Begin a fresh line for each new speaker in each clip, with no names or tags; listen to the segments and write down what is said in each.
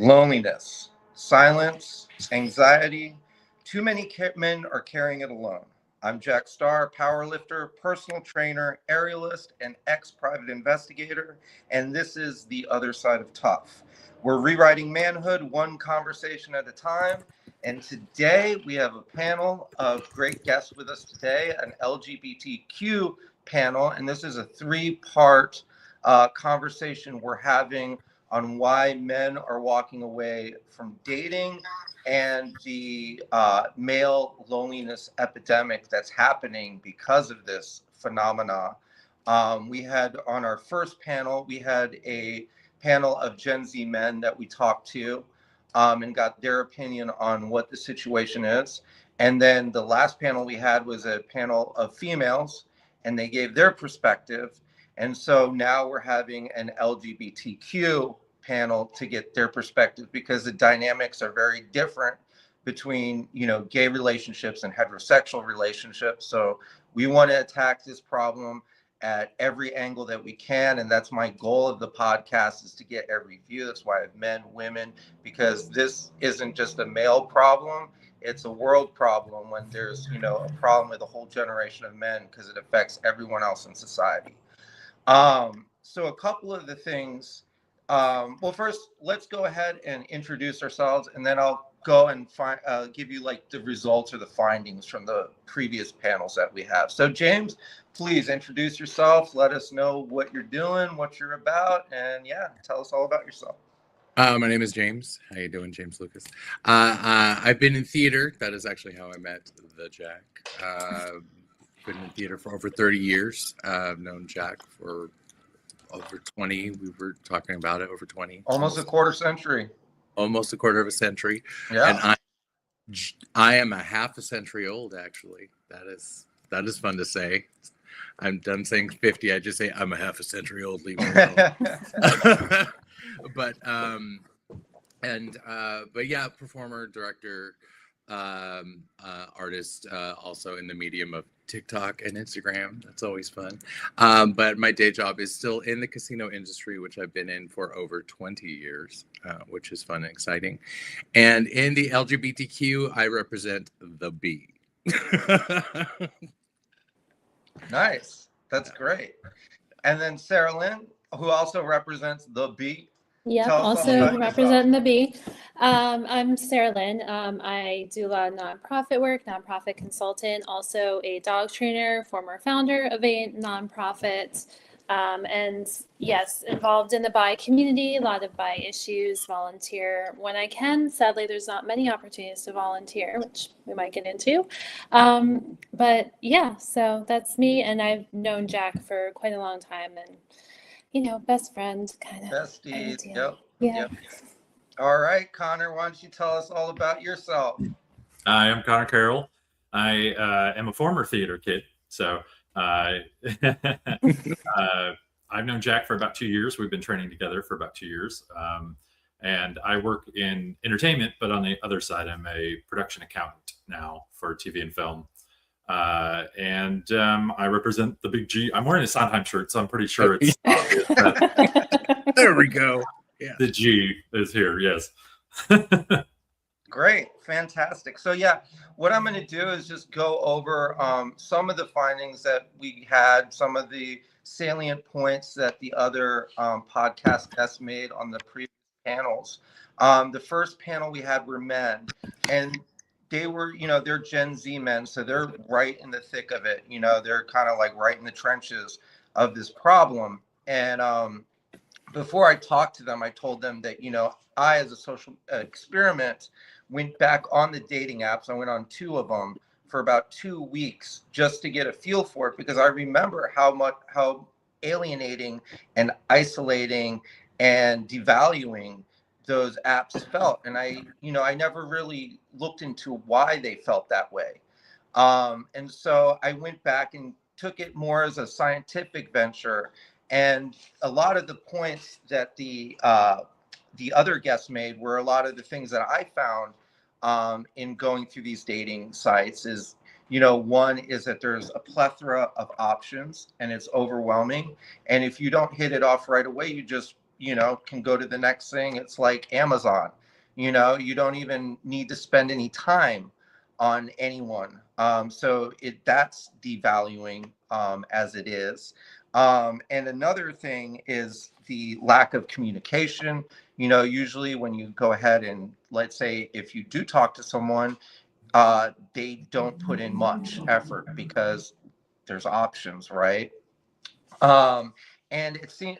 Loneliness, silence, anxiety. Too many men are carrying it alone. I'm Jack Starr, powerlifter, personal trainer, aerialist, and ex-private investigator, and this is the other side of tough. We're rewriting manhood one conversation at a time, and today we have a panel of great guests with us today, an LGBTQ panel, and this is a three-part conversation we're having on why men are walking away from dating and the male loneliness epidemic that's happening because of this phenomena. We had on our first panel, we had a panel of Gen Z men that we talked to and got their opinion on what the situation is. And then the last panel we had was a panel of females, and they gave their perspective. And so now we're having an LGBTQ panel to get their perspective because the dynamics are very different between, gay relationships and heterosexual relationships. So we want to attack this problem at every angle that we can. And that's my goal of the podcast, is to get every view. That's why I have men, women, because this isn't just a male problem. It's a world problem when there's, a problem with a whole generation of men, because it affects everyone else in society. So a couple of the things, well, first, let's go ahead and introduce ourselves, and then I'll go and give you like the results or the findings from the previous panels that we have. So James, please introduce yourself. Let us know what you're doing, what you're about, and tell us all about yourself.
My name is James. How you doing, James Lucas? I've been in theater. That is actually how I met the Jack. Been in theater for over 30 years. I've known Jack for over 20. We were talking about it, over 20.
Almost a quarter century.
Almost a quarter of a century.
Yeah.
And I am a half a century old, actually. That is fun to say. I'm done saying 50. I just say I'm a half a century old. Leave me alone. But yeah, performer, director, artist, also in the medium of TikTok and Instagram. That's always fun. But my day job is still in the casino industry, which I've been in for over 20 years, which is fun and exciting. And in the LGBTQ, I represent the B.
Nice. That's great. And then Saralyn, who also represents the B.
Yep, also representing the B. I'm Saralyn. I do a lot of nonprofit work, nonprofit consultant, also a dog trainer, former founder of a nonprofit, and yes, involved in the bi community, a lot of bi issues, volunteer when I can. Sadly, there's not many opportunities to volunteer, which we might get into. But yeah, so that's me, and I've known Jack for quite a long time, and best friend kind of.
Bestie.
Yeah.
Yep. All right, Conor, why don't you tell us all about yourself?
I am Conor Karrel. I am a former theater kid. So I've known Jack for about 2 years. We've been training together for about 2 years. And I work in entertainment, but on the other side, I'm a production accountant now for TV and film. And I represent the big G. I'm wearing a Sondheim shirt, so I'm pretty sure it's obvious that
There we go. Yeah.
the G is here. Yes.
Great. Fantastic. So what I'm going to do is just go over some of the findings that we had, some of the salient points that the other podcast guests made on the previous panels. The first panel we had were men, and they were, they're Gen Z men, so they're right in the thick of it. They're kind of like right in the trenches of this problem. And before I talked to them, I told them that, I, as a social experiment, went back on the dating apps. I went on 2 of them for about 2 weeks just to get a feel for it, because I remember how alienating and isolating and devaluing those apps felt. And I never really looked into why they felt that way. And so I went back and took it more as a scientific venture. And a lot of the points that the other guests made were a lot of the things that I found in going through these dating sites is, one is that there's a plethora of options and it's overwhelming. And if you don't hit it off right away, you just can go to the next thing. It's like Amazon. You don't even need to spend any time on anyone. So that's devaluing as it is. And another thing is the lack of communication. Usually when you go ahead and, let's say, if you do talk to someone, they don't put in much effort because there's options, right? Um, and it seems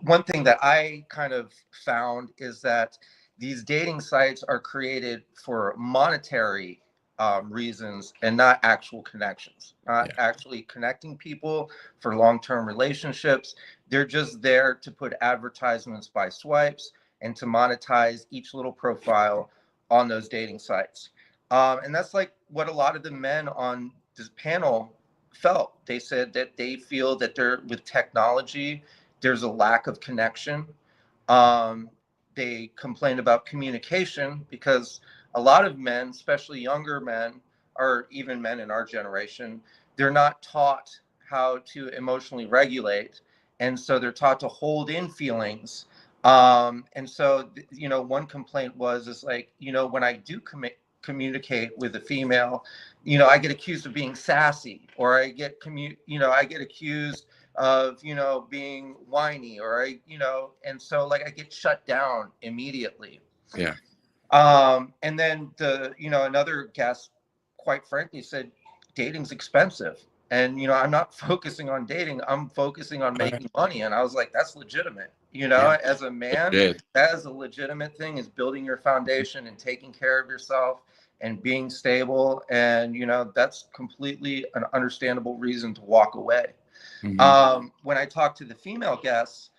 one thing that I kind of found is that these dating sites are created for monetary reasons and not actual connections, not actually connecting people for long-term relationships. They're just there to put advertisements by swipes and to monetize each little profile on those dating sites. And that's like what a lot of the men on this panel felt. They said that they feel that with technology, there's a lack of connection. They complained about communication because a lot of men, especially younger men, or even men in our generation, they're not taught how to emotionally regulate. And so they're taught to hold in feelings. And so, one complaint is like, when I do communicate with a female, I get accused of being sassy, or I get accused of, being whiny, or and so like I get shut down immediately.
Yeah.
And then another guest, quite frankly, said dating's expensive. And, I'm not focusing on dating. I'm focusing on making money. And I was like, that's legitimate. As a man, that is a legitimate thing, is building your foundation and taking care of yourself and being stable. And, that's completely an understandable reason to walk away.
Mm-hmm.
When I talked to the female guests,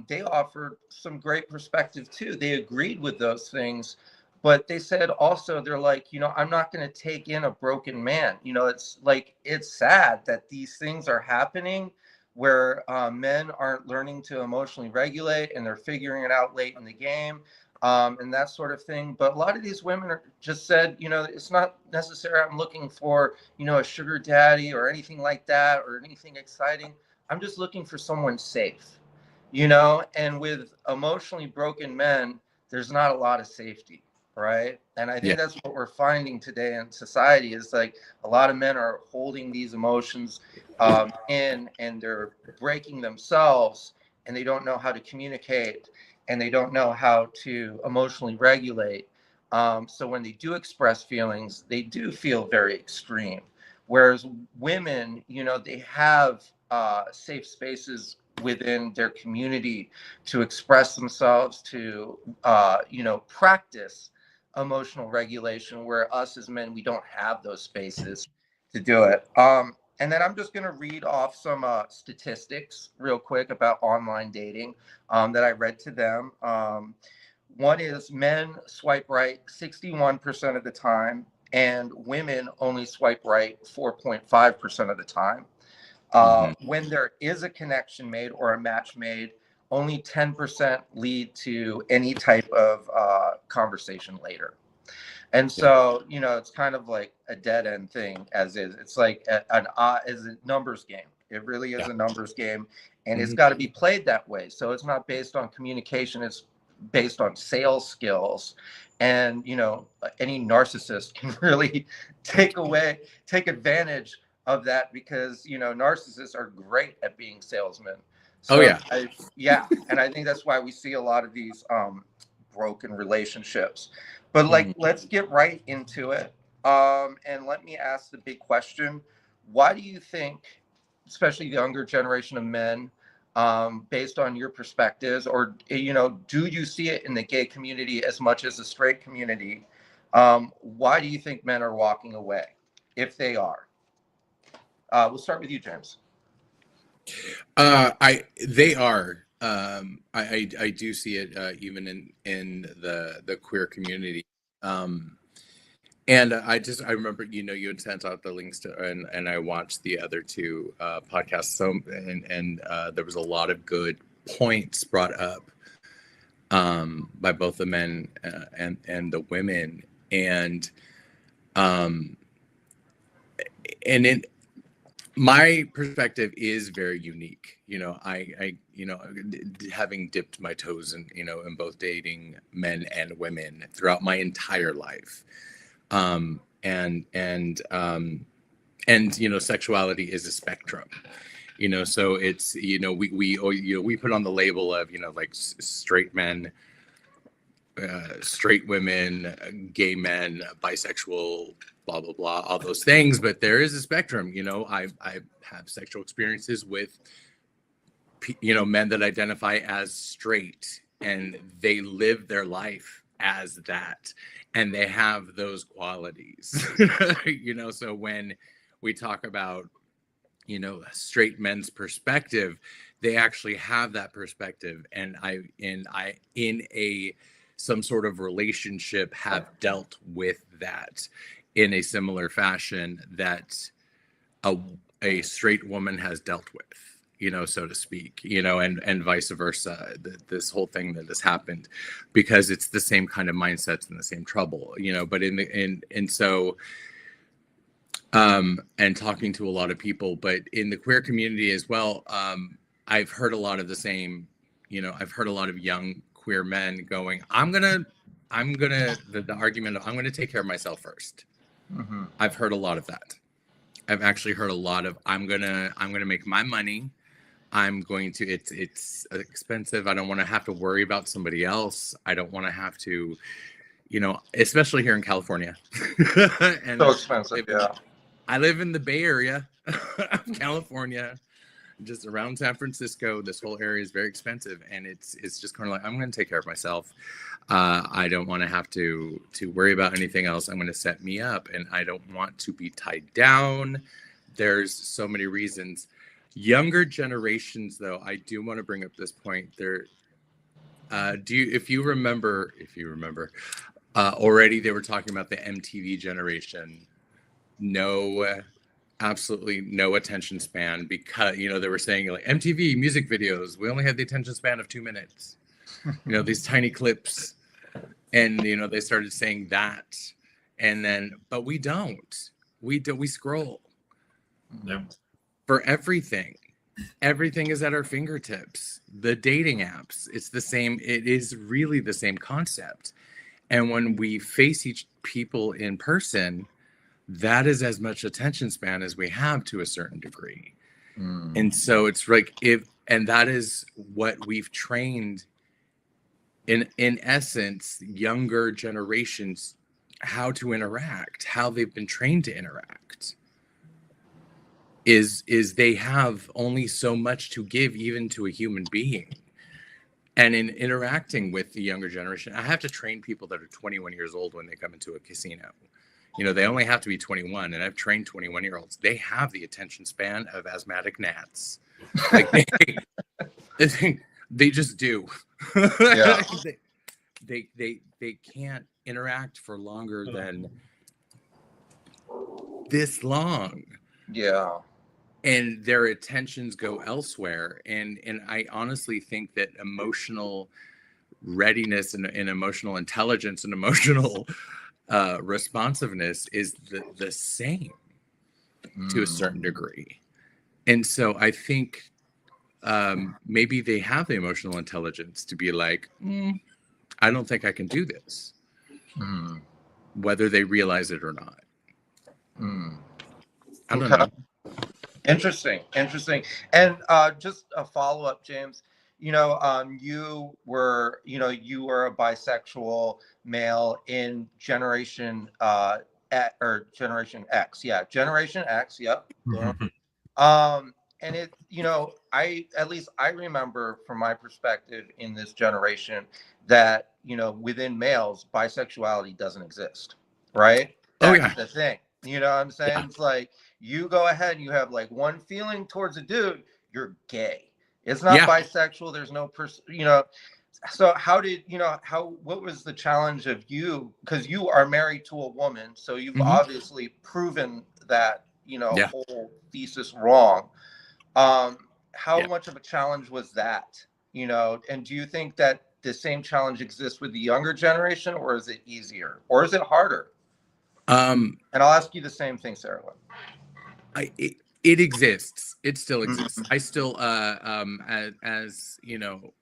they offered some great perspective too. They agreed with those things, but they said also, they're like, I'm not going to take in a broken man. It's like, it's sad that these things are happening where men aren't learning to emotionally regulate, and they're figuring it out late in the game. And that sort of thing. But a lot of these women are just said, it's not necessary I'm looking for, a sugar daddy or anything like that, or anything exciting. I'm just looking for someone safe, and with emotionally broken men, there's not a lot of safety, right? And I think that's what we're finding today in society, is like a lot of men are holding these emotions in, and they're breaking themselves, and they don't know how to communicate, and they don't know how to emotionally regulate. So when they do express feelings, they do feel very extreme. Whereas women, they have safe spaces within their community to express themselves, to, practice emotional regulation, where us as men, we don't have those spaces to do it. And then I'm just going to read off some statistics real quick about online dating that I read to them. One is men swipe right 61% of the time, and women only swipe right 4.5% of the time. When there is a connection made or a match made, only 10% lead to any type of conversation later. And so, it's kind of like a dead end thing as is. It's like is a numbers game. It really is a numbers game, and it's got to be played that way. So it's not based on communication. It's based on sales skills. And, any narcissist can really take advantage of that, because, narcissists are great at being salesmen. So, and I think that's why we see a lot of these broken relationships. But let's get right into it. And let me ask the big question. Why do you think, especially the younger generation of men, based on your perspectives, or, do you see it in the gay community as much as the straight community? Why do you think men are walking away, if they are? We'll start with you, James.
They are. I do see it even in the queer community. And I remember, you had sent out the links to, and I watched the other two podcasts. So, and there was a lot of good points brought up by both the men and the women. And My perspective is very unique. I having dipped my toes in both dating men and women throughout my entire life. And sexuality is a spectrum. So it's, we put on the label of, like straight men, straight women, gay men, bisexual, blah blah blah, all those things. But there is a spectrum. I have sexual experiences with men that identify as straight, and they live their life as that, and they have those qualities. So when we talk about straight men's perspective, they actually have that perspective, and I in some sort of relationship have dealt with that in a similar fashion that a straight woman has dealt with, so to speak, and vice versa. This whole thing that has happened, because it's the same kind of mindsets and the same trouble, but and talking to a lot of people, but in the queer community as well, I've heard a lot of the same, I've heard a lot of young queer men going, the argument of, I'm going to take care of myself first.
Mm-hmm.
I've heard a lot of that. I've actually heard a lot of, I'm going to make my money. It's expensive. I don't want to have to worry about somebody else. I don't want to have to, especially here in California. And
So expensive. Yeah.
I live in the Bay Area of California, just around San Francisco. This whole area is very expensive, and it's just kind of like, I'm going to take care of myself. I don't want to have to worry about anything else. I'm going to set me up, and I don't want to be tied down. There's so many reasons. Younger generations, though, I do want to bring up this point. If you remember, already they were talking about the MTV generation. Absolutely no attention span, because they were saying, like, MTV music videos, we only had the attention span of 2 minutes, these tiny clips, and they started saying that, and then, but we scroll.
Yep.
For everything is at our fingertips. The dating apps, it's the same. It is really the same concept. And when we face each people in person, that is as much attention span as we have, to a certain degree. And so it's like, and that is what we've trained in essence, younger generations, how to interact, how they've been trained to interact, is they have only so much to give, even to a human being. And in interacting with the younger generation, I have to train people that are 21 years old when they come into a casino. They only have to be 21, and I've trained 21-year-olds. They have the attention span of asthmatic gnats. Like they just do.
Yeah.
they can't interact for longer than this long.
Yeah.
And their attentions go elsewhere. And I honestly think that emotional readiness and emotional intelligence and emotional responsiveness is the same to a certain degree. And so I think maybe they have the emotional intelligence to be like, I don't think I can do this, whether they realize it or not. I don't know.
Interesting. And just a follow-up, James, you were a bisexual male in Generation Generation X. Yeah. Generation X. Yep. And at least I remember from my perspective in this generation that, within males, bisexuality doesn't exist. Right. That's the thing. You know what I'm saying? Yeah. It's like, you go ahead and you have like one feeling towards a dude, you're gay. It's not bisexual. There's no person, So what was the challenge of you? Because you are married to a woman, so you've obviously proven that, whole thesis wrong. How much of a challenge was that? And do you think that the same challenge exists with the younger generation, or is it easier, or is it harder? And I'll ask you the same thing, Saralyn.
It exists. It still exists. I still, as you know,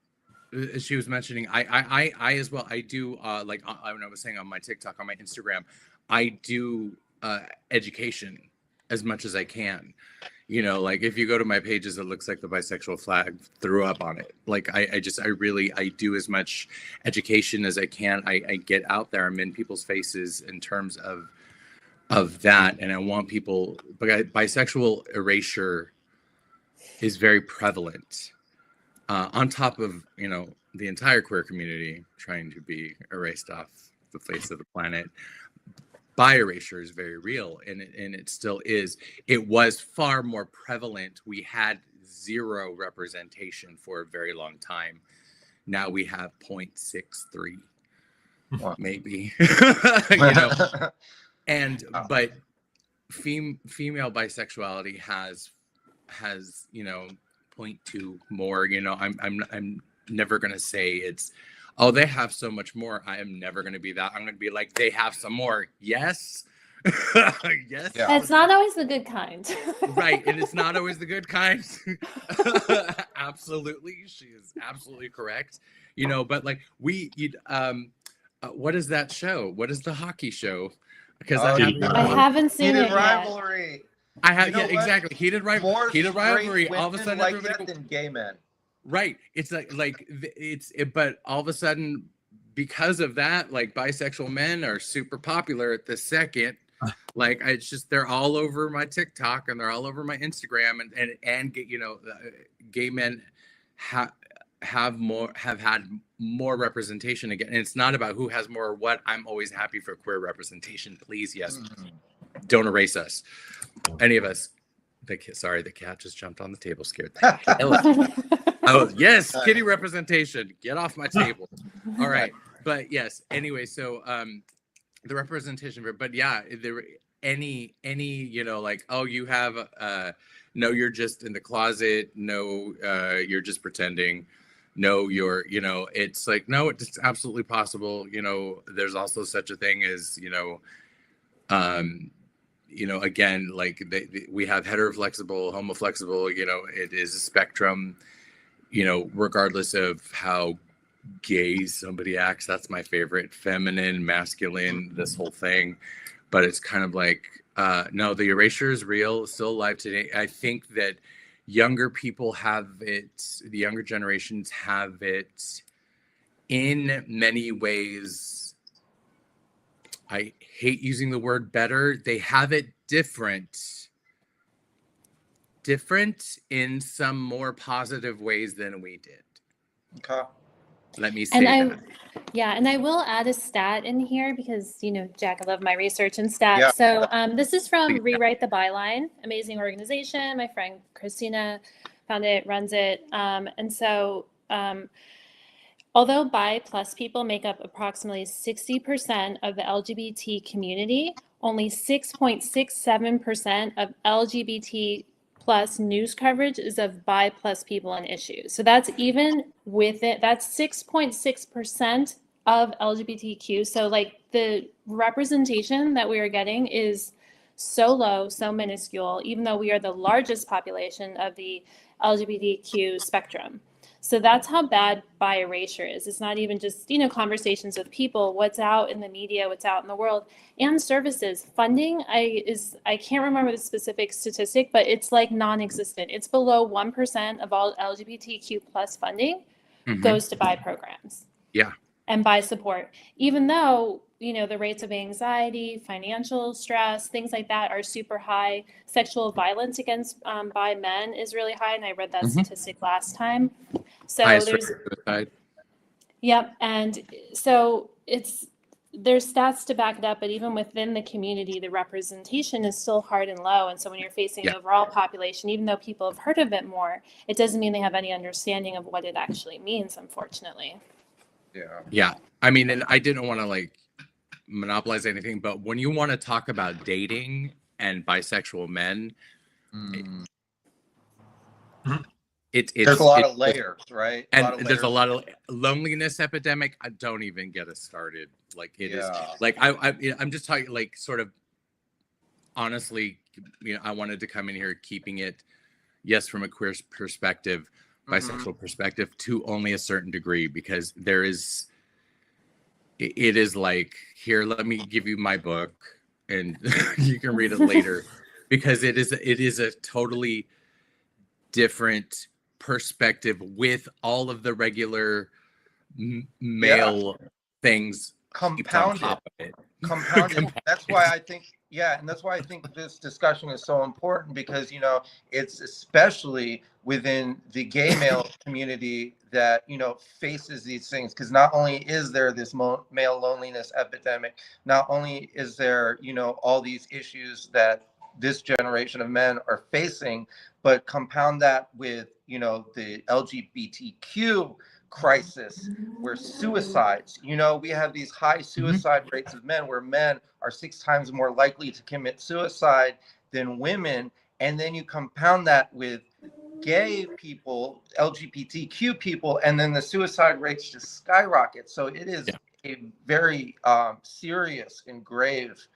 as she was mentioning, I as well. I do like I was saying on my TikTok, on my Instagram, I do education as much as I can. You know, like if you go to my pages, it looks like the bisexual flag threw up on it. Like I do as much education as I can. I get out there. I'm in people's faces in terms of that, and I want people. But bisexual erasure is very prevalent. On top of, you know, the entire queer community trying to be erased off the face of the planet. Bi erasure is very real, and it still is. It was far more prevalent. We had zero representation for a very long time. Now we have 0.63, maybe. You know, and but female bisexuality has you know 0.2 more. You know, I'm never gonna say it's, oh, they have so much more. I am never going to be that. I'm going to be like, they have some more. Yes. Yes.
Yeah. It's not always the good kind.
Right. And it's not always the good kind. Absolutely. She is absolutely correct. You know, but like what is that show? What is the hockey show? Because I
haven't seen it
rivalry.
Yet.
I have, yeah, exactly. Heated rivalry. All of a sudden,
like that than gay men.
Right. It's but all of a sudden, because of that, like bisexual men are super popular at the second. Like it's just, they're all over my TikTok and they're all over my Instagram, and you know, gay men have had more representation again. And it's not about who has more or what. I'm always happy for queer representation. Please, yes. Don't erase us. Any of us. Sorry, the cat just jumped on the table, scared the oh, yes, kitty representation. Get off my table. All right. But yes, anyway, so the representation, but yeah, there any, you know, like, oh, you have no, you're just in the closet, no, you're just pretending, no, you're, you know, it's like, no, it's absolutely possible. You know, there's also such a thing as, you know, again, like we have heteroflexible, homoflexible, you know, it is a spectrum, you know, regardless of how gay somebody acts. That's my favorite. Feminine, masculine, this whole thing. But it's kind of like, no, the erasure is real, still alive today. I think that younger people have it, the younger generations have it in many ways. I hate using the word better. They have it different in some more positive ways than we did.
Okay.
Let me say that.
Yeah, and I will add a stat in here because, you know, Jack, I love my research and stats. Yeah. So this is from Rewrite the Byline, amazing organization. My friend Christina found it, runs it. And so although bi plus people make up approximately 60% of the LGBT community, only 6.67% of LGBT plus news coverage is of bi plus people and issues. So that's even with it, that's 6.6% of LGBTQ. So like the representation that we are getting is so low, so minuscule, even though we are the largest population of the LGBTQ spectrum. So that's how bad bi erasure is. It's not even just, you know, conversations with people, what's out in the media, what's out in the world, and services. Funding, I can't remember the specific statistic, but it's like non-existent. It's below 1% of all LGBTQ plus funding goes to bi programs.
Yeah.
And bi support, even though, you know, the rates of anxiety, financial stress, things like that are super high. Sexual violence against bi men is really high. And I read that statistic last time. So yep. And so there's stats to back it up, but even within the community, the representation is still hard and low. And so when you're facing the overall population, even though people have heard of it more, it doesn't mean they have any understanding of what it actually means, unfortunately.
Yeah. I mean, and I didn't want to like monopolize anything, but when you want to talk about dating and bisexual men,
there's a lot of layers, right?
And there's a lot of loneliness epidemic. I don't even get us started. Like it is like I'm just talking like sort of honestly I wanted to come in here keeping it, yes, from a queer perspective, bisexual perspective, to only a certain degree, because it is like, here, let me give you my book and you can read it later, because it is a totally different perspective with all of the regular male things heaped on top of it.
Compounded. That's why I think, and that's why I think this discussion is so important, because it's especially within the gay male community that faces these things, because not only is there this male loneliness epidemic, not only is there all these issues that this generation of men are facing, but compound that with the LGBTQ crisis, where suicides, we have these high suicide rates of men, where men are 6 times more likely to commit suicide than women. And then you compound that with gay people, LGBTQ people, and then the suicide rates just skyrocket. So it is a very serious and grave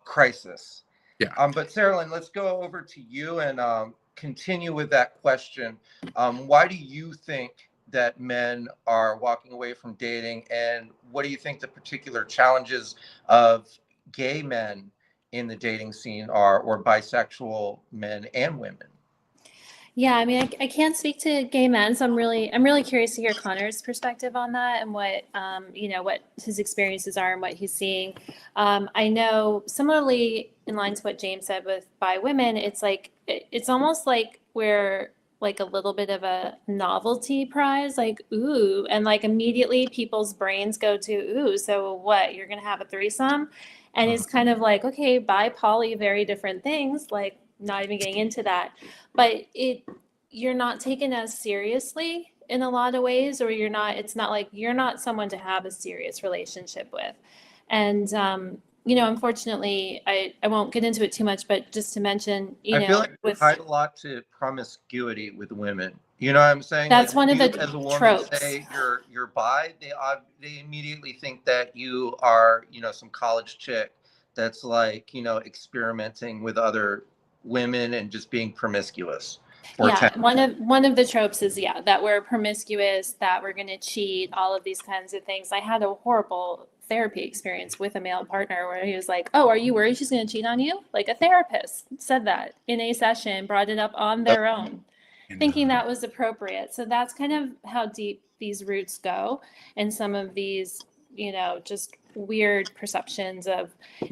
crisis. But Saralyn, let's go over to you and continue with that question. Why do you think that men are walking away from dating, and what do you think the particular challenges of gay men in the dating scene are, or bisexual men and women?
Yeah, I mean, I can't speak to gay men, so I'm really curious to hear Conor's perspective on that, and what what his experiences are and what he's seeing. I know, similarly in line to what James said with bi women, it's like it's almost like we're like a little bit of a novelty prize, like, ooh, and like immediately people's brains go to, ooh, so what, you're gonna have a threesome? And it's kind of like, okay, bi, poly, very different things, like not even getting into that. But you're not taken as seriously in a lot of ways, or it's not like you're not someone to have a serious relationship with. And unfortunately, I won't get into it too much, but just to mention,
I feel like it's tied a lot to promiscuity with women. You know what I'm saying?
That's
like,
one of the
as a woman
tropes.
Say you're bi, they immediately think that you are some college chick that's like experimenting with other women and just being promiscuous.
One of the tropes is that we're promiscuous, that we're going to cheat, all of these kinds of things. I had a horrible therapy experience with a male partner where he was like, oh, are you worried she's going to cheat on you? Like, a therapist said that in a session, brought it up on their own, thinking that was appropriate. So that's kind of how deep these roots go, and some of these just weird perceptions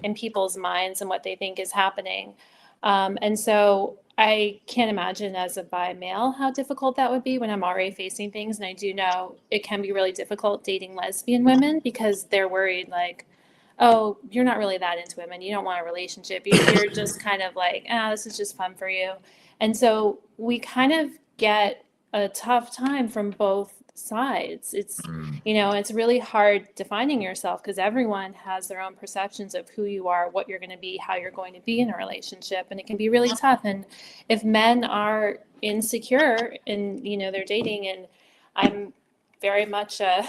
in people's minds and what they think is happening. And so I can't imagine as a bi male how difficult that would be when I'm already facing things. And I do know it can be really difficult dating lesbian women, because they're worried, like, oh, you're not really that into women. You don't want a relationship. You're just kind of like, this is just fun for you. And so we kind of get a tough time from both sides. It's it's really hard defining yourself, because everyone has their own perceptions of who you are, what you're going to be, how you're going to be in a relationship, and it can be really tough. And if men are insecure in their dating, and I'm very much a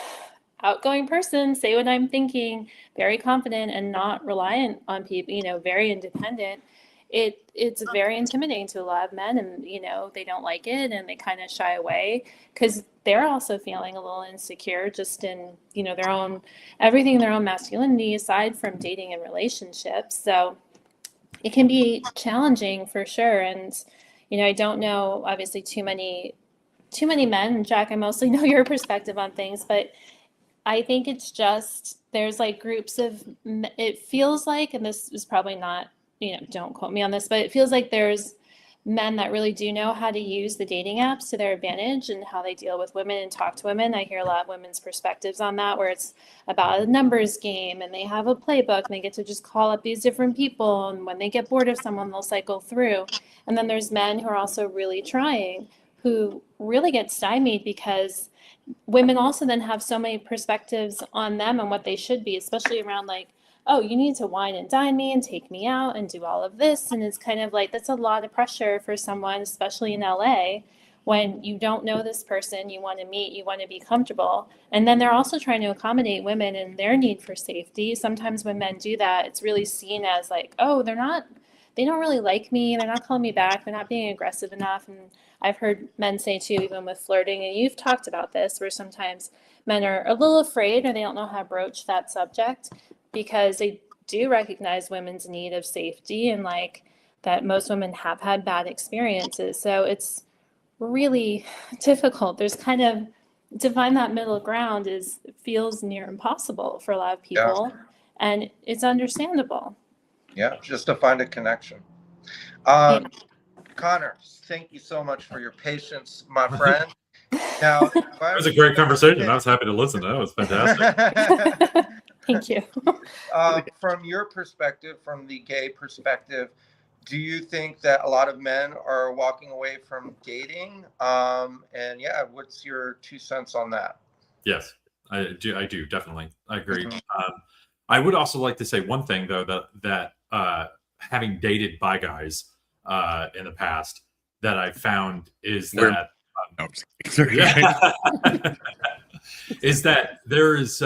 outgoing person, say what I'm thinking, very confident and not reliant on people, very independent, it's very intimidating to a lot of men, and they don't like it, and they kind of shy away, because they're also feeling a little insecure just in their own everything, their own masculinity, aside from dating and relationships. So it can be challenging for sure. And I don't know, obviously, too many men. Jack, I mostly know your perspective on things, but I think it's just, there's like groups of, it feels like, and this is probably not, don't quote me on this, but it feels like there's men that really do know how to use the dating apps to their advantage, and how they deal with women and talk to women. I hear a lot of women's perspectives on that, where it's about a numbers game, and they have a playbook, and they get to just call up these different people, and when they get bored of someone, they'll cycle through. And then there's men who are also really trying, who really get stymied, because women also then have so many perspectives on them and what they should be, especially around like, oh, you need to wine and dine me and take me out and do all of this. And it's kind of like, that's a lot of pressure for someone, especially in LA, when you don't know this person, you want to meet, you want to be comfortable. And then they're also trying to accommodate women and their need for safety. Sometimes when men do that, it's really seen as like, oh, they're not they don't really like me. They're not calling me back. They're not being aggressive enough. And I've heard men say too, even with flirting, and you've talked about this, where sometimes men are a little afraid or they don't know how to broach that subject because they do recognize women's need of safety and like that most women have had bad experiences. So it's really difficult. There's kind of to find that middle ground feels near impossible for a lot of people, and it's understandable.
Yeah, just to find a connection.
Yeah.
Conor, thank you so much for your patience, my friend. Now,
It was a great conversation. I was happy to listen. That was fantastic.
Thank you.
From your perspective, from the gay perspective, do you think that a lot of men are walking away from dating? And yeah, what's your 2 cents on that?
Yes, I do definitely. I agree.
Mhm.
I would also like to say one thing though, that having dated bi guys in the past, that I found is that
No, I'm just kidding.
yeah, is that there is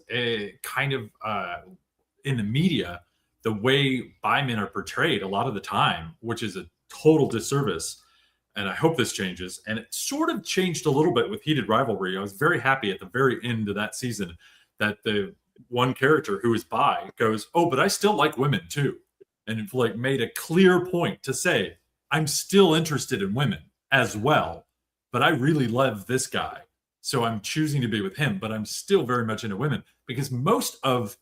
a kind of in the media, the way bi men are portrayed a lot of the time, which is a total disservice. And I hope this changes. And it sort of changed a little bit with Heated Rivalry. I was very happy at the very end of that season that the one character who is bi goes, "Oh, but I still like women too," and it like made a clear point to say, "I'm still interested in women as well, but I really love this guy, so I'm choosing to be with him. But I'm still very much into women." Because most of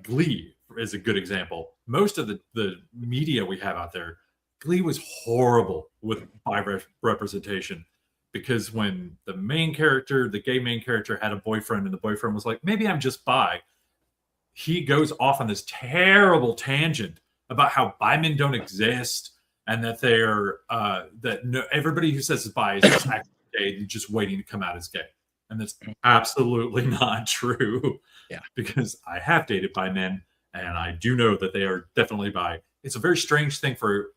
Glee is a good example. Most of the media we have out there, Glee was horrible with bi representation, because when the main character, the gay main character, had a boyfriend and the boyfriend was like, "Maybe I'm just bi," he goes off on this terrible tangent about how bi men don't exist and that they're everybody who says is bi is just actually gay and just waiting to come out as gay. And that's absolutely not true.
Yeah.
Because I have dated bi men and I do know that they are definitely bi. It's a very strange thing for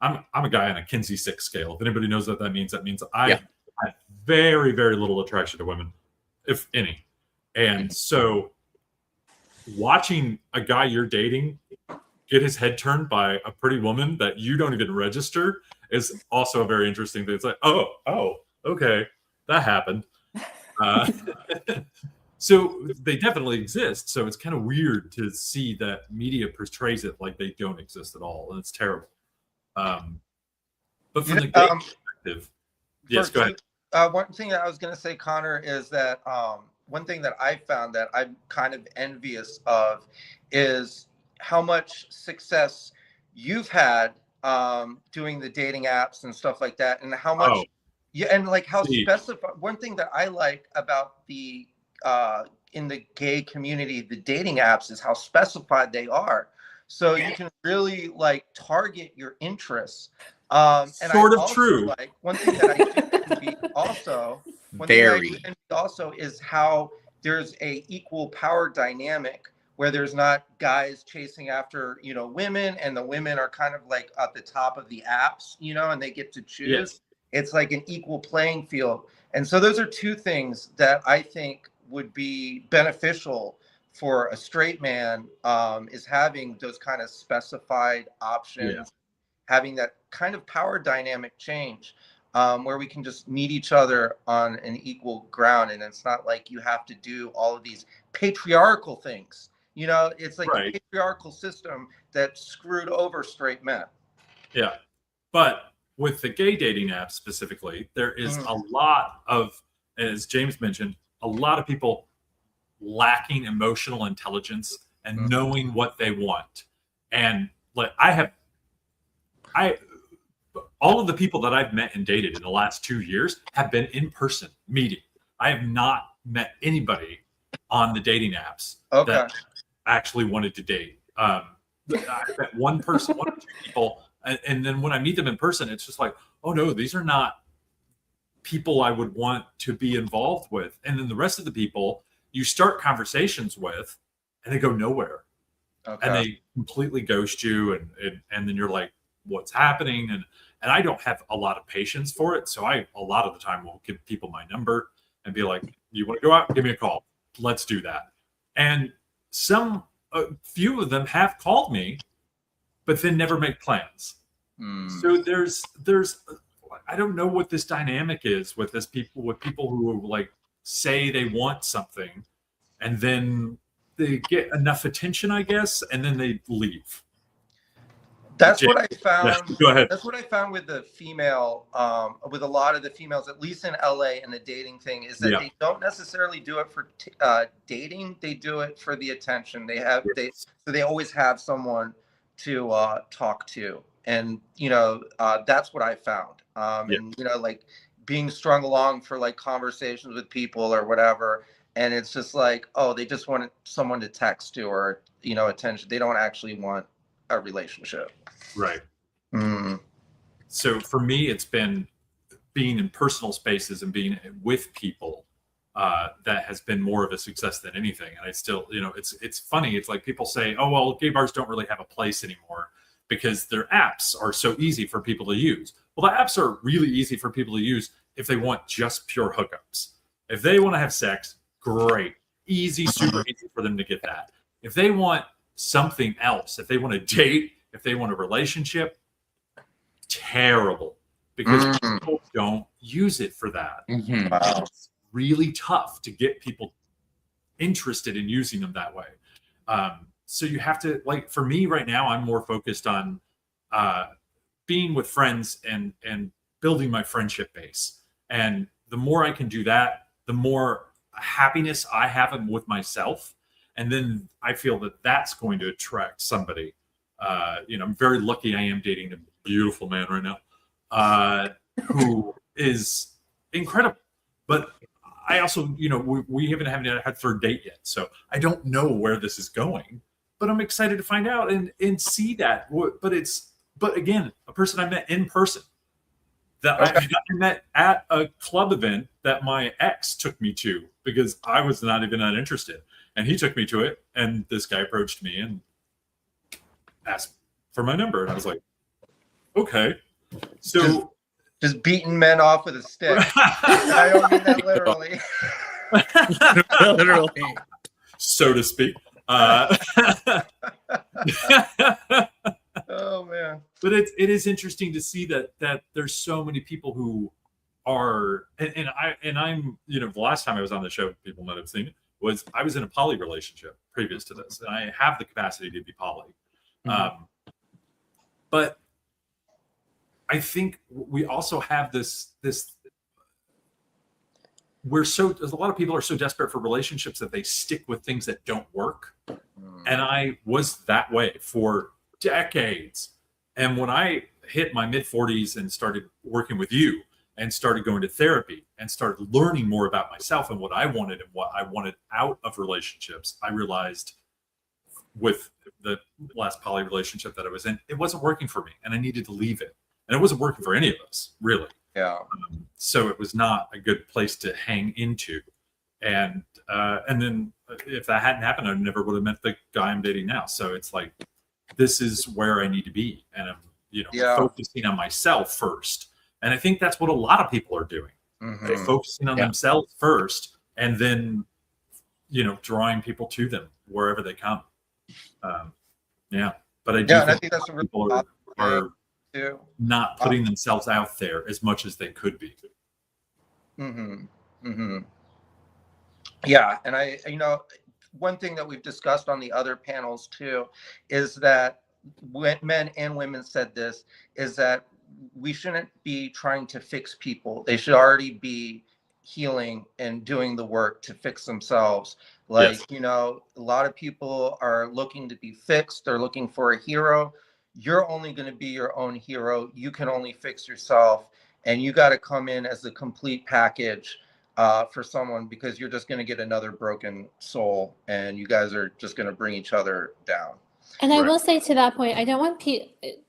I'm a guy on a Kinsey 6 scale. If anybody knows what that means I have very, very little attraction to women, if any. And so watching a guy you're dating get his head turned by a pretty woman that you don't even register is also a very interesting thing. It's like, oh, okay, that happened. So they definitely exist. So it's kind of weird to see that media portrays it like they don't exist at all, and it's terrible. But from the gay perspective, yes, go ahead.
One thing that I was going to say, Conor, is that one thing that I found that I'm kind of envious of is how much success you've had doing the dating apps and stuff like that, and how much and like how specified. One thing that I like about the in the gay community, the dating apps, is how specified they are. So you can really like target your interests. And
sort of true.
Like one thing that I do also is how there's a equal power dynamic where there's not guys chasing after, women, and the women are kind of like at the top of the apps, and they get to choose.
Yes.
It's like an equal playing field. And so those are two things that I think would be beneficial for a straight man, is having those kind of specified options, having that kind of power dynamic change, where we can just meet each other on an equal ground. And it's not like you have to do all of these patriarchal things. It's like a patriarchal system that screwed over straight men.
Yeah. But with the gay dating apps specifically, there is a lot of, as James mentioned, a lot of people lacking emotional intelligence and knowing what they want. And like all of the people that I've met and dated in the last 2 years have been in person meeting. I have not met anybody on the dating apps that actually wanted to date. I met one person, one or two people, and then when I meet them in person, it's just like, oh no, these are not people I would want to be involved with. And then the rest of the people you start conversations with, and they go nowhere. And they completely ghost you, and then you're like, what's happening? And I don't have a lot of patience for it. So I, a lot of the time, will give people my number and be like, you want to go out? Give me a call. Let's do that. And some a few of them have called me, but then never make plans. So there's I don't know what this dynamic is with people who like say they want something and then they get enough attention, I guess, and then they leave.
That's what I found.
Yeah, go ahead.
That's what I found with the female, with a lot of the females, at least in LA, and the dating thing is that they don't necessarily do it for dating. They do it for the attention. So they always have someone to talk to, and that's what I found. And like being strung along for like conversations with people or whatever, and it's just like, oh, they just want someone to text to or attention. They don't actually want a relationship.
Right. So for me, it's been being in personal spaces and being with people that has been more of a success than anything. And I still, it's funny. It's like people say, oh, well, gay bars don't really have a place anymore because their apps are so easy for people to use. Well, the apps are really easy for people to use if they want just pure hookups. If they want to have sex, great. Easy, super easy for them to get that. If they want something else, if they want to date, if they want a relationship, terrible, because people don't use it for that.
Wow.
It's really tough to get people interested in using them that way. So you have to, like, for me right now, I'm more focused on being with friends and building my friendship base. And the more I can do that, the more happiness I have with myself. And then I feel that that's going to attract somebody. I'm very lucky I am dating a beautiful man right now who is incredible. But I also, we haven't had third date yet. So I don't know where this is going. But I'm excited to find out and see that. But again, a person I met in person. That I met at a club event that my ex took me to because I was not even that interested. And he took me to it, and this guy approached me and asked for my number. And I was like, okay. So
just beating men off with a stick. I don't mean that literally.
Literally.
So to speak.
Oh man.
But it is interesting to see that there's so many people who are and I'm the last time I was on the show, people might have seen it, was I was in a poly relationship previous to this, and I have the capacity to be poly. But I think we also have this a lot of people are so desperate for relationships that they stick with things that don't work. And I was that way for decades. And when I hit my mid-40s and started working with you and started going to therapy and started learning more about myself and what I wanted and what I wanted out of relationships, I realized with the last poly relationship that I was in, it wasn't working for me and I needed to leave it. And it wasn't working for any of us, really.
Yeah.
So it was not a good place to hang into. And then if that hadn't happened, I never would have met the guy I'm dating now. So it's like, this is where I need to be. And I'm focusing on myself first. And I think that's what a lot of people are doing. They're focusing on themselves first and then, drawing people to them wherever they come. But I do
I think that's a really
people are not putting themselves out there as much as they could be.
Yeah. And one thing that we've discussed on the other panels too, is that when men and women said this, is that we shouldn't be trying to fix people. They should already be healing and doing the work to fix themselves. Like, a lot of people are looking to be fixed. They're looking for a hero. You're only going to be your own hero. You can only fix yourself. And you got to come in as the complete package for someone, because you're just going to get another broken soul and you guys are just going to bring each other down.
And I will say to that point, I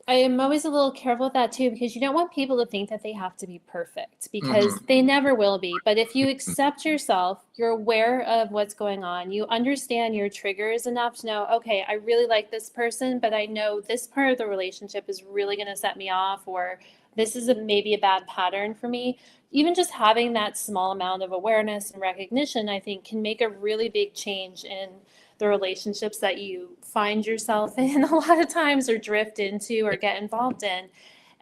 am always a little careful with that too, because you don't want people to think that they have to be perfect, because they never will be. But if you accept yourself, you're aware of what's going on, you understand your triggers enough to know, okay, I really like this person, but I know this part of the relationship is really going to set me off, or this is maybe a bad pattern for me. even just having that small amount of awareness and recognition, I think, can make a really big change in the relationships that you find yourself in a lot of times, or drift into, or get involved in.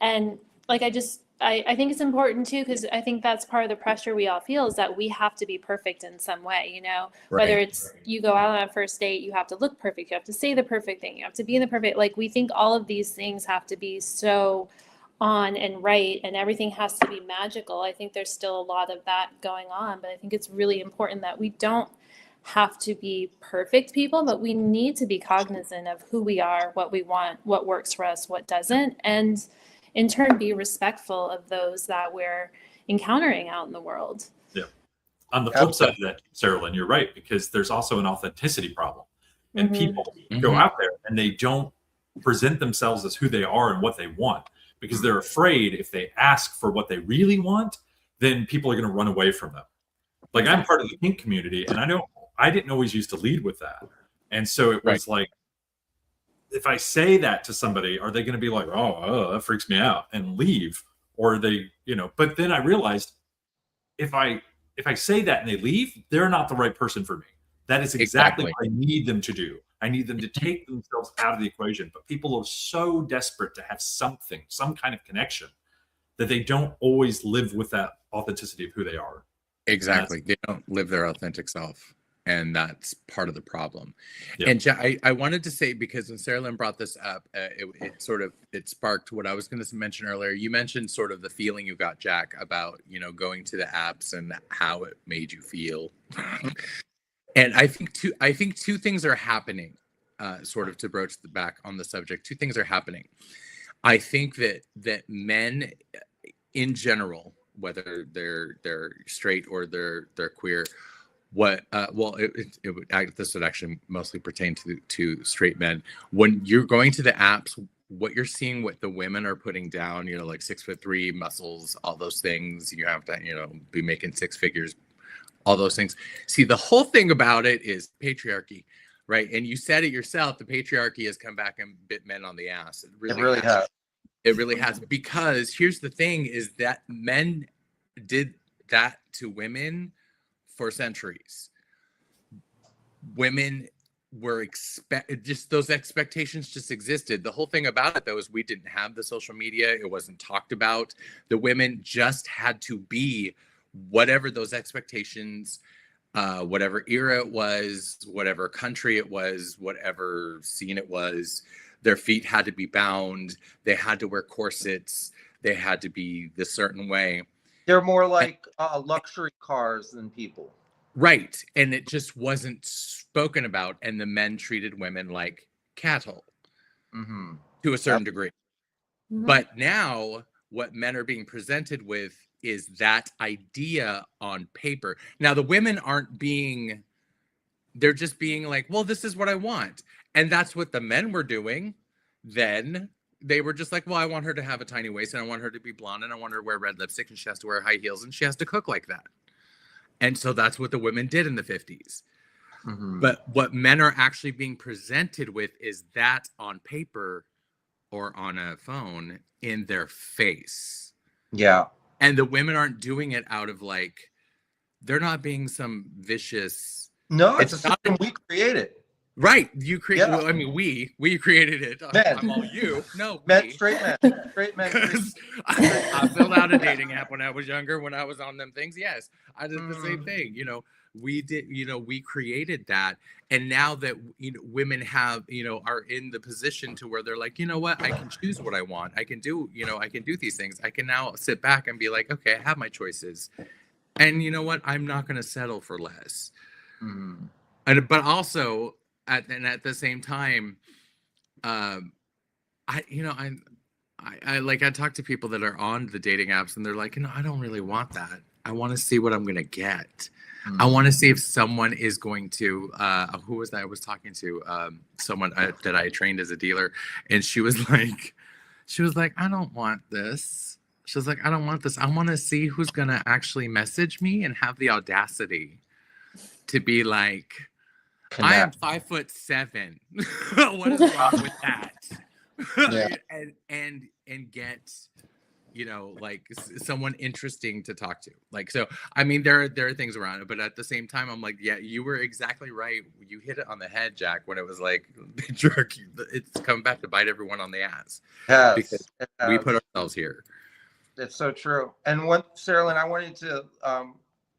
And like, I think it's important too, because I think that's part of the pressure we all feel, is that we have to be perfect in some way, you know, whether it's you go out on a first date, you have to look perfect, you have to say the perfect thing, you have to be in the perfect, like, we think all of these things have to be so on and right, and everything has to be magical. I think there's still a lot of that going on, but I think it's really important that we don't have to be perfect people, but we need to be cognizant of who we are, what we want, what works for us, what doesn't, and in turn be respectful of those that we're encountering out in the world.
Yeah. On the flip side of that, Saralyn, you're right, because there's also an authenticity problem. And people go out there and they don't present themselves as who they are and what they want, because they're afraid if they ask for what they really want, then people are going to run away from them. Like, I'm part of the kink community, and I didn't always used to lead with that. And so it was like, if I say that to somebody, are they going to be like, oh, that freaks me out, and leave? Or they, you know, but then I realized if I say that and they leave, they're not the right person for me. That is exactly what I need them to do. I need them to take themselves out of the equation. But people are so desperate to have something, some kind of connection, that they don't always live with that authenticity of who they are.
Exactly. They don't live their authentic self. And that's part of the problem. Yeah. And I wanted to say, because when Saralyn brought this up, it sparked what I was going to mention earlier. You mentioned sort of the feeling you got, Jack, about, you know, going to the apps and how it made you feel. And I think two things are happening, sort of to broach the back on the subject. Two things are happening. I think that men in general, whether they're straight or they're queer, this would actually mostly pertain to straight men. When you're going to the apps, what you're seeing, what the women are putting down, you know, like 6'3" muscles, all those things, you have to, you know, be making six figures, all those things. See, the whole thing about it is patriarchy, right? And you said it yourself, the patriarchy has come back and bit men on the ass. It really has. It really has. Because here's the thing, is that men did that to women for centuries. Women were just those expectations just existed. The whole thing about it, though, is we didn't have the social media. It wasn't talked about. The women just had to be whatever those expectations, whatever era it was, whatever country it was, whatever scene it was. Their feet had to be bound. They had to wear corsets. They had to be this certain way.
They're more like luxury cars than people.
Right. And it just wasn't spoken about. And the men treated women like cattle to a certain degree. But now what men are being presented with is that idea on paper. Now, the women they're just being like, well, this is what I want. And that's what the men were doing then. They were just like, well, I want her to have a tiny waist, and I want her to be blonde, and I want her to wear red lipstick, and she has to wear high heels, and she has to cook like that. And so that's what the women did in the 50s. But what men are actually being presented with is that on paper or on a phone in their face. Yeah. And the women aren't doing it out of like, they're not being some vicious.
No, it's a system we created.
Right. You created, well, I mean, we created it.
Men.
I'm all you. No,
men, straight men. Straight men.
I filled out a dating app when I was younger, when I was on them things. Yes, I did the same thing. You know, we did, you know, we created that. And now that, you know, women have, you know, are in the position to where they're like, you know what, I can choose what I want. I can do, you know, I can do these things. I can now sit back and be like, okay, I have my choices. And you know what, I'm not going to settle for less. But also, at the same time, I talk to people that are on the dating apps, and they're like, you know, I don't really want that. I want to see what I'm going to get. I want to see if someone is going to, who was that I was talking to? Someone that I trained as a dealer. And she was like, I don't want this. She was like, I don't want this. I want to see who's going to actually message me and have the audacity to be like, I am 5'7". What is wrong with that? And get you know, like someone interesting to talk to. Like, so, I mean, there are things around it, but at the same time, I'm like, yeah, you were exactly right. You hit it on the head, Jack, when it was like, it's come back to bite everyone on the ass because
Yes, it
we
has.
put ourselves here.
It's so true. And what, Saralyn, I wanted to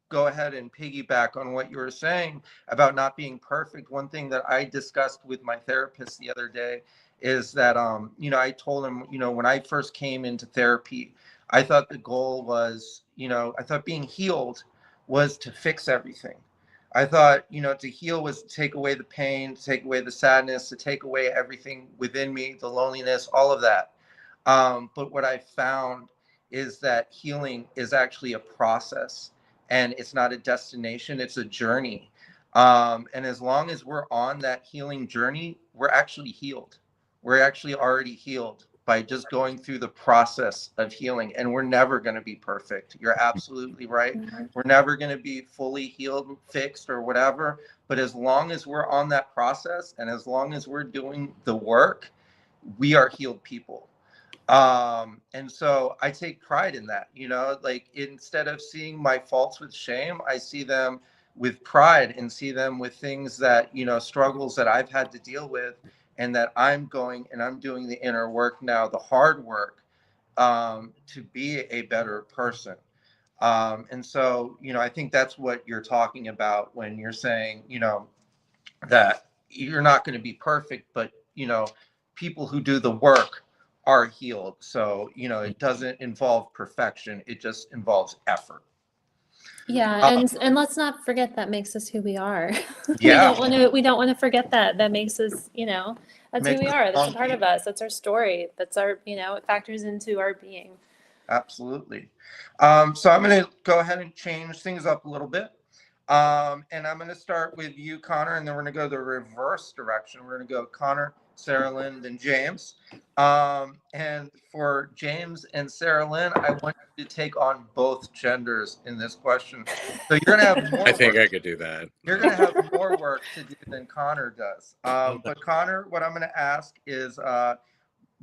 go ahead and piggyback on what you were saying about not being perfect. One thing that I discussed with my therapist the other day is that, I told him, when I first came into therapy, I thought the goal was, I thought being healed was to fix everything. I thought, to heal was to take away the pain, to take away the sadness, to take away everything within me, the loneliness, all of that. But what I found is that healing is actually a process and it's not a destination, it's a journey. And as long as we're on that healing journey, we're actually healed. We're actually already healed by just going through the process of healing. And we're never going to be perfect. You're absolutely right. We're never going to be fully healed, fixed, or whatever. But as long as we're on that process and as long as we're doing the work, we are healed people. And so I take pride in that, like instead of seeing my faults with shame, I see them with pride and see them with things that, struggles that I've had to deal with and that I'm going and I'm doing the inner work now, the hard work, to be a better person. And so, I think that's what you're talking about when you're saying, that you're not going to be perfect, but people who do the work are healed. So it doesn't involve perfection, it just involves effort.
Yeah, and let's not forget that makes us who we are.
Yeah.
We don't want to forget that makes us, that's who
Makes
we
us
are. That's a
strong
part of us. That's our story. That's our, it factors into our being.
Absolutely. So I'm going to go ahead and change things up a little bit. And I'm going to start with you, Conor, and then we're going to go the reverse direction. We're going to go Conor, Saralyn, then James. And for James and Saralyn, I want you to take on both genders in this question. So you're going to have more
I think
work.
I could do that.
You're going to have more work to do than Conor does. But Conor, what I'm going to ask is,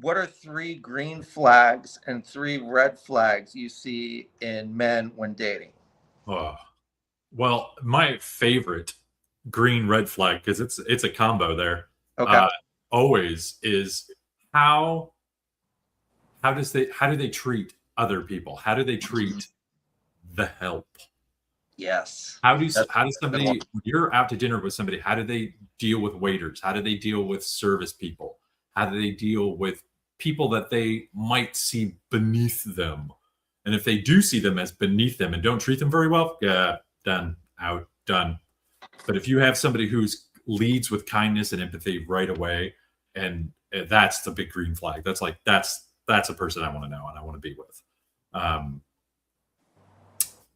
what are 3 green flags and 3 red flags you see in men when dating?
Oh, well, my favorite green red flag, because it's a combo there.
Okay.
Always is how how do they treat other people? How do they treat the help?
Yes.
How does somebody, when you're out to dinner with somebody, how do they deal with waiters? How do they deal with service people? How do they deal with people that they might see beneath them? And if they do see them as beneath them and don't treat them very well, yeah, done, out, done. But if you have somebody who's leads with kindness and empathy right away, and that's the big green flag. That's like that's a person I want to know and I want to be with.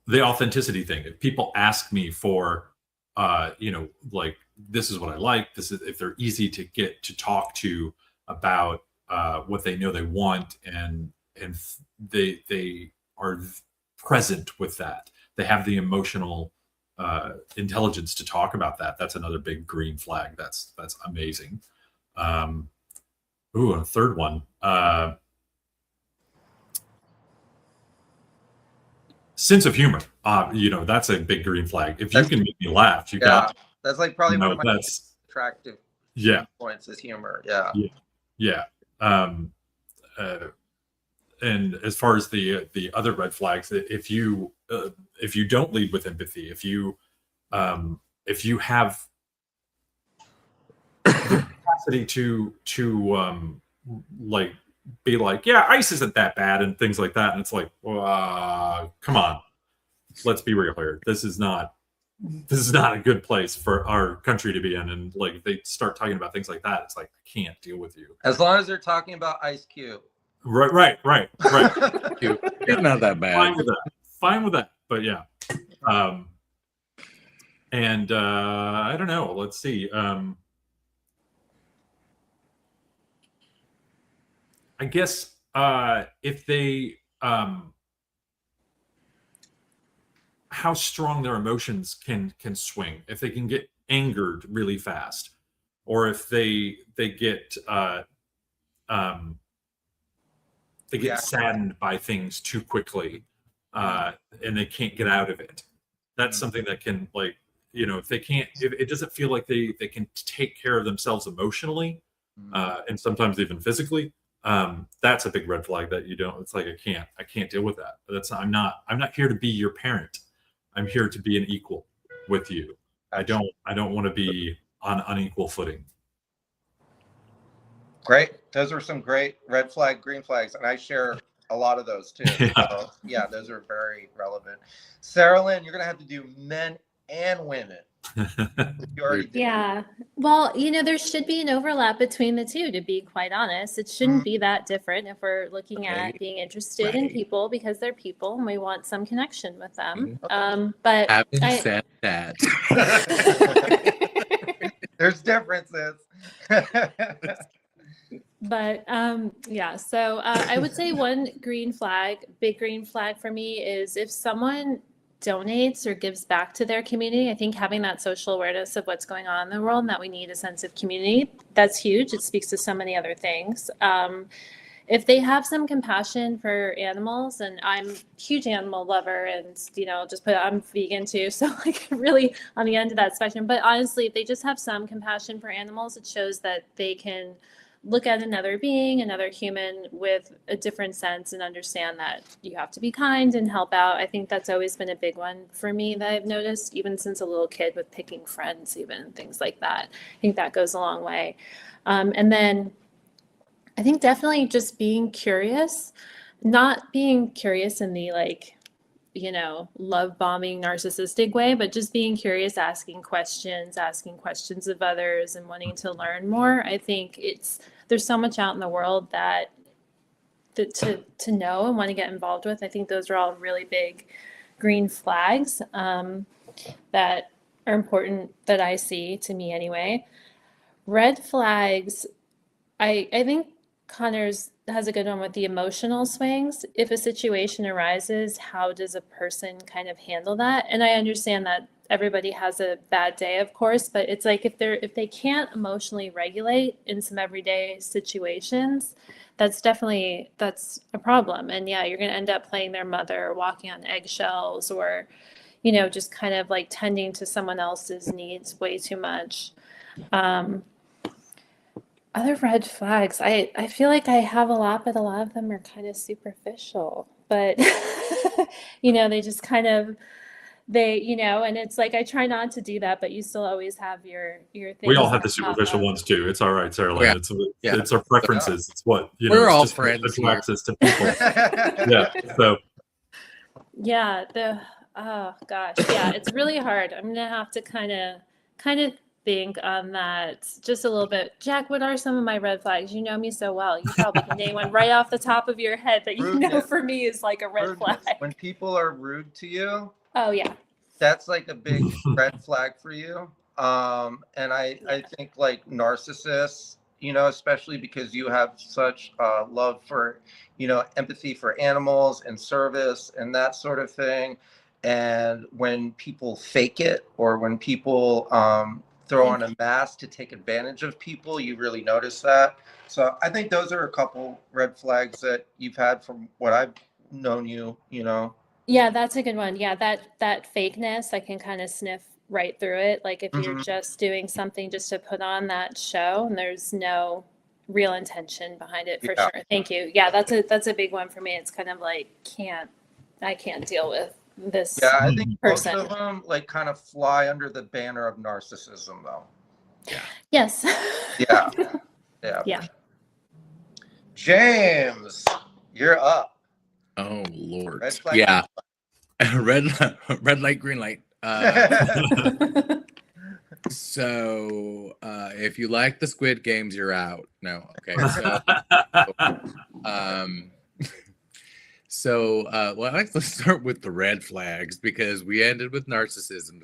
The authenticity thing. If people ask me for, like, this is what I like. This is, if they're easy to get to talk to about what they know they want, and they are present with that. They have the emotional intelligence to talk about that. That's another big green flag. That's amazing. And a third one. Sense of humor. That's a big green flag. If you can make me laugh,
that's like probably one of my attractive points is humor.
Yeah. And as far as the other red flags, if you don't lead with empathy, if you have the capacity to like be like, yeah, ICE isn't that bad and things like that, and it's like, come on, let's be real here. This is not a good place for our country to be in. And like, if they start talking about things like that, it's like, I can't deal with you.
As long as they're talking about Ice Cube.
Right.
It's not that bad.
Fine with that. But yeah. And I don't know. Let's see. I guess if they how strong their emotions can swing, if they can get angered really fast, or if they get they get
Yeah.
saddened by things too quickly, and they can't get out of it. That's something that can, like, if they can't, if it doesn't feel like they can take care of themselves emotionally, and sometimes even physically, that's a big red flag that you don't. It's like, I can't deal with that. I'm not here to be your parent. I'm here to be an equal with you. I don't want to be on unequal footing.
Great. Those are some great red flag, green flags, and I share a lot of those too.
Yeah.
So, yeah, those are very relevant. Saralyn, you're gonna have to do men and women. You already did.
Yeah. Well, there should be an overlap between the two, to be quite honest. It shouldn't be that different if we're looking at
Right.
being interested in
Right.
people because they're people and we want some connection with them.
Mm-hmm.
But
Having said that,
There's differences.
But yeah, so I would say one big green flag for me is if someone donates or gives back to their community. I think having that social awareness of what's going on in the world and that we need a sense of community, that's huge. It speaks to so many other things. If they have some compassion for animals, and I'm a huge animal lover, and I'm vegan too, so like really on the end of that spectrum. But honestly, if they just have some compassion for animals, it shows that they can look at another being, another human with a different sense and understand that you have to be kind and help out. I think that's always been a big one for me that I've noticed, even since a little kid, with picking friends, even things like that. I think that goes a long way. And then I think definitely just being curious, not being curious in the love bombing narcissistic way, but just being curious, asking questions of others and wanting to learn more. I think there's so much out in the world that to know and want to get involved with. I think those are all really big green flags that are important that I see, to me anyway. Red flags, I think Connor's has a good one with the emotional swings. If a situation arises, how does a person kind of handle that? And I understand that everybody has a bad day, of course, but it's like if they can't emotionally regulate in some everyday situations, that's a problem. And yeah, you're going to end up playing their mother, or walking on eggshells, or just kind of like tending to someone else's needs way too much. Other red flags, I feel like I have a lot, but a lot of them are kind of superficial. But they just kind of and it's like I try not to do that, but you still always have your things.
We all have the
that pop
superficial
up.
ones too. It's all right, Saralyn.
Yeah.
It's our preferences. It's what
We're
it's
all
just
friends
attracts
here.
us to people. Yeah. So
Yeah, oh gosh, yeah, it's really hard. I'm gonna have to kind of think on that just a little bit. Jack, what are some of my red flags? You know me so well. You probably can name one right off the top of your head that you know
Rudeness.
for me is like a red
Rudeness.
flag.
When people are rude to you,
Oh yeah.
that's like a big red flag for you. And I think like narcissists, especially because you have such love for, empathy for animals and service and that sort of thing. And when people fake it, or when people throw on a mask to take advantage of people, you really notice that. So I think those are a couple red flags that you've had from what I've known you,
Yeah, that's a good one. Yeah, that fakeness, I can kind of sniff right through it. Like if you're just doing something just to put on that show and there's no real intention behind it, for sure. Thank you. Yeah, that's a big one for me. It's kind of like I can't deal with this
Yeah, I think
person.
most of them like kind of fly under the banner of narcissism, though.
Yes.
Yeah.
Yeah.
James, you're up.
oh Lord,
Red flag,
yeah, red light, green light. So if you like the Squid Games, you're out. No, okay. Well, let's start with the red flags, because we ended with narcissism.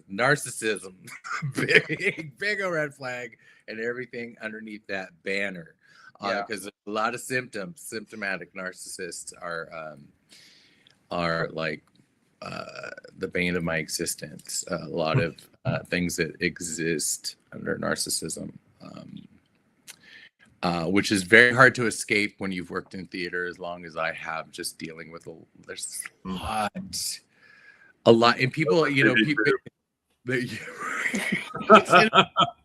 Big a red flag, and everything underneath that banner. Because a lot of symptomatic narcissists are like the bane of my existence. A lot of things that exist under narcissism. which is very hard to escape when you've worked in theater as long as I have, just dealing with there's a lot, and people, people.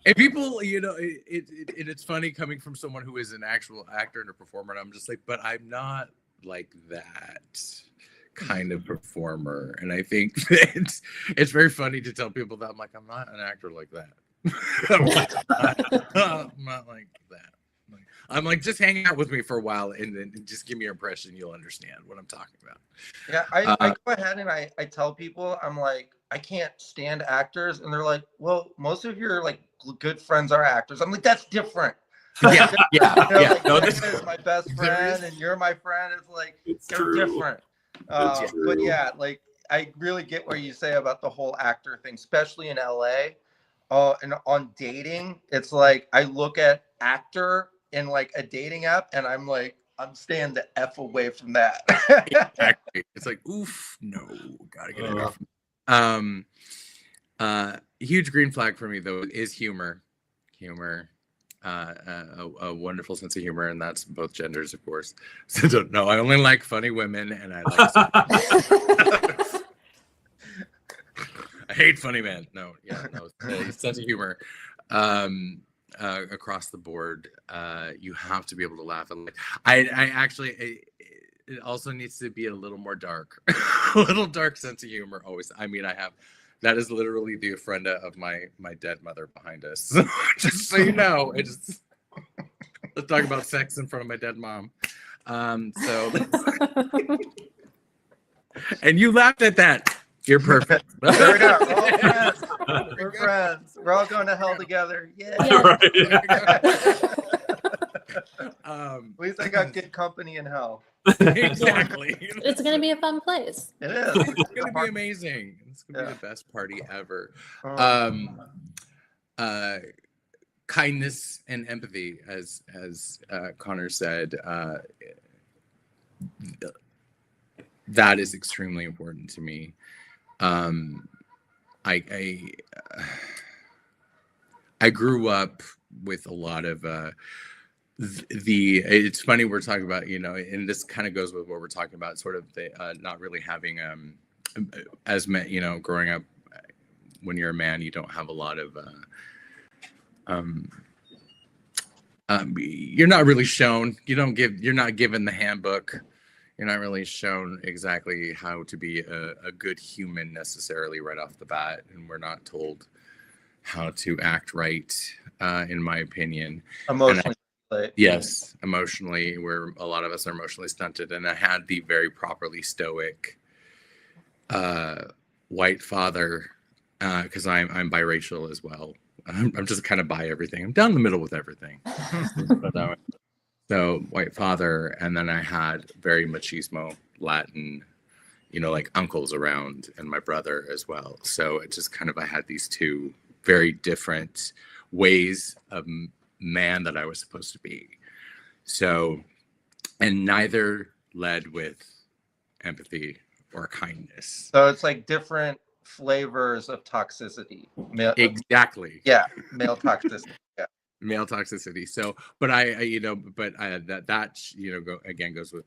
And people, it's funny coming from someone who is an actual actor and a performer, and I'm just like, but I'm not like that kind of performer. And I think that it's very funny to tell people that I'm like, I'm not an actor like that. I'm not like that. I'm like, just hang out with me for a while and then just give me your impression. You'll understand what I'm talking about.
Yeah, I go ahead and I tell people, I'm like, I can't stand actors. And they're like, well, most of your like good friends are actors. I'm like, that's different.
Yeah.
Like,
no,
this is my best friend and you're my friend. It's like, they're different. But yeah, like, I really get what you say about the whole actor thing, especially in LA. And on dating, it's like, I look at actor in like a dating app and I'm like, I'm staying the F away from that.
Exactly. It's like, oof, no, gotta get it. Huge green flag for me though is humor. A wonderful sense of humor, and that's both genders, of course. So don't know. I only like funny women, and I like. I hate funny men. No, sense of humor. Across the board, you have to be able to laugh and like. I actually. It also needs to be a little more dark, a little dark sense of humor. Always. I mean, I have. That is literally the ofrenda of my dead mother behind us. So, just so you know, let's talk about sex in front of my dead mom. And you laughed at that. You're perfect.
There we go. We're all friends. We're friends. We're all going to hell together. Yeah. At least I got good company in hell.
Exactly.
It's going to be a fun place.
It is.
It's going to be amazing. It's going to be the best party ever. Kindness and empathy, as Conor said, that is extremely important to me. I grew up with a lot of it's funny we're talking about, and this kind of goes with what we're talking about, sort of the not really having as men, growing up when you're a man, you don't have a lot of you're not really shown, you're not given the handbook, you're not really shown exactly how to be a good human necessarily right off the bat, and we're not told how to act right, in my opinion.
Emotionally.
Yes, emotionally, where a lot of us are emotionally stunted. And I had the very properly stoic white father, because I'm biracial as well. I'm just kind of bi everything. I'm down the middle with everything. So white father, and then I had very machismo Latin, like uncles around, and my brother as well. So it just kind of, I had these two very different ways of man that I was supposed to be. So, and neither led with empathy or kindness.
So it's like different flavors of toxicity.
Exactly.
Yeah, male toxicity. Yeah.
Male toxicity. So, but goes with,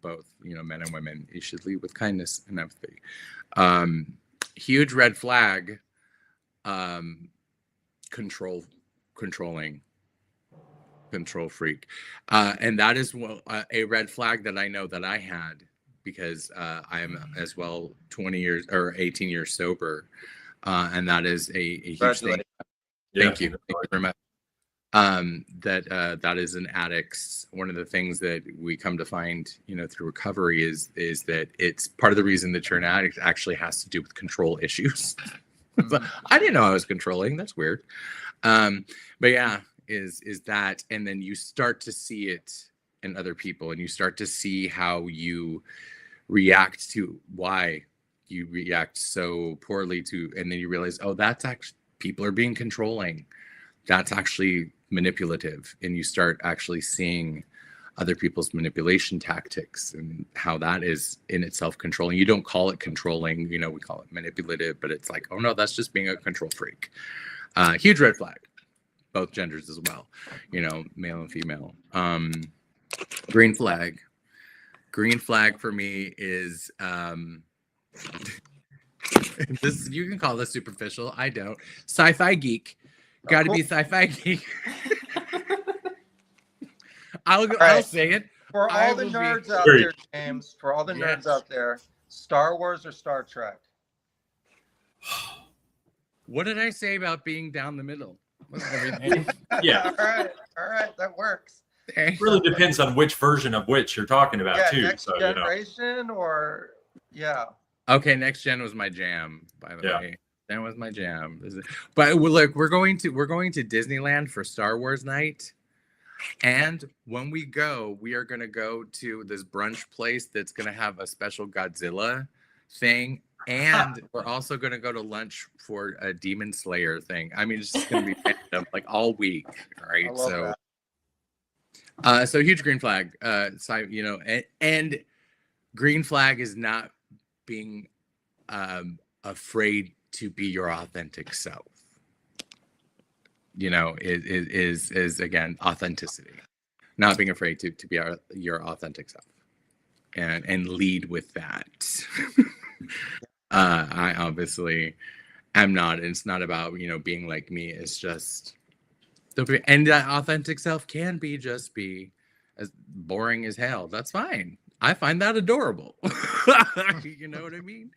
both, men and women. You should lead with kindness and empathy. Huge red flag. Controlling. Control freak, and that is a red flag that I know that I had, because I am as well 20 years or 18 years sober, and that is a huge thing. Thank you very much. That is an addict's, one of the things that we come to find, through recovery is that it's part of the reason that you're an addict actually has to do with control issues. I didn't know I was controlling. That's weird. But yeah. Is that, and then you start to see it in other people, and you start to see how you react to why you react so poorly to, and then you realize, oh, that's actually, people are being controlling, that's actually manipulative, and you start actually seeing other people's manipulation tactics and how that is in itself controlling. You don't call it controlling, we call it manipulative, but it's like, oh no, that's just being a control freak. Huge red flag. both genders as well, male and female. Green flag for me is this, you can call this superficial, I don't. Sci-fi geek. Got to
cool.
be sci-fi geek. I'll say it.
For all the nerds out there, James, for all the nerds out there, Star Wars or Star Trek?
What did I say about being down the middle? Everything.
Yeah.
All right, that works.
It really depends on which version of which you're talking about, too.
Next generation or
Okay, Next Gen was my jam, by the way. That was my jam. But look, we're going to Disneyland for Star Wars night. And when we go, we are going to go to this brunch place that's going to have a special Godzilla thing. And we're also going to go to lunch for a Demon Slayer thing. I mean, it's just going to be random, like all week, right?
I love that.
So huge green flag. And green flag is not being afraid to be your authentic self. Is again authenticity, not being afraid to be your authentic self, and lead with that. I obviously am not. And it's not about being like me. It's just and that authentic self can be as boring as hell. That's fine. I find that adorable. You know what I mean?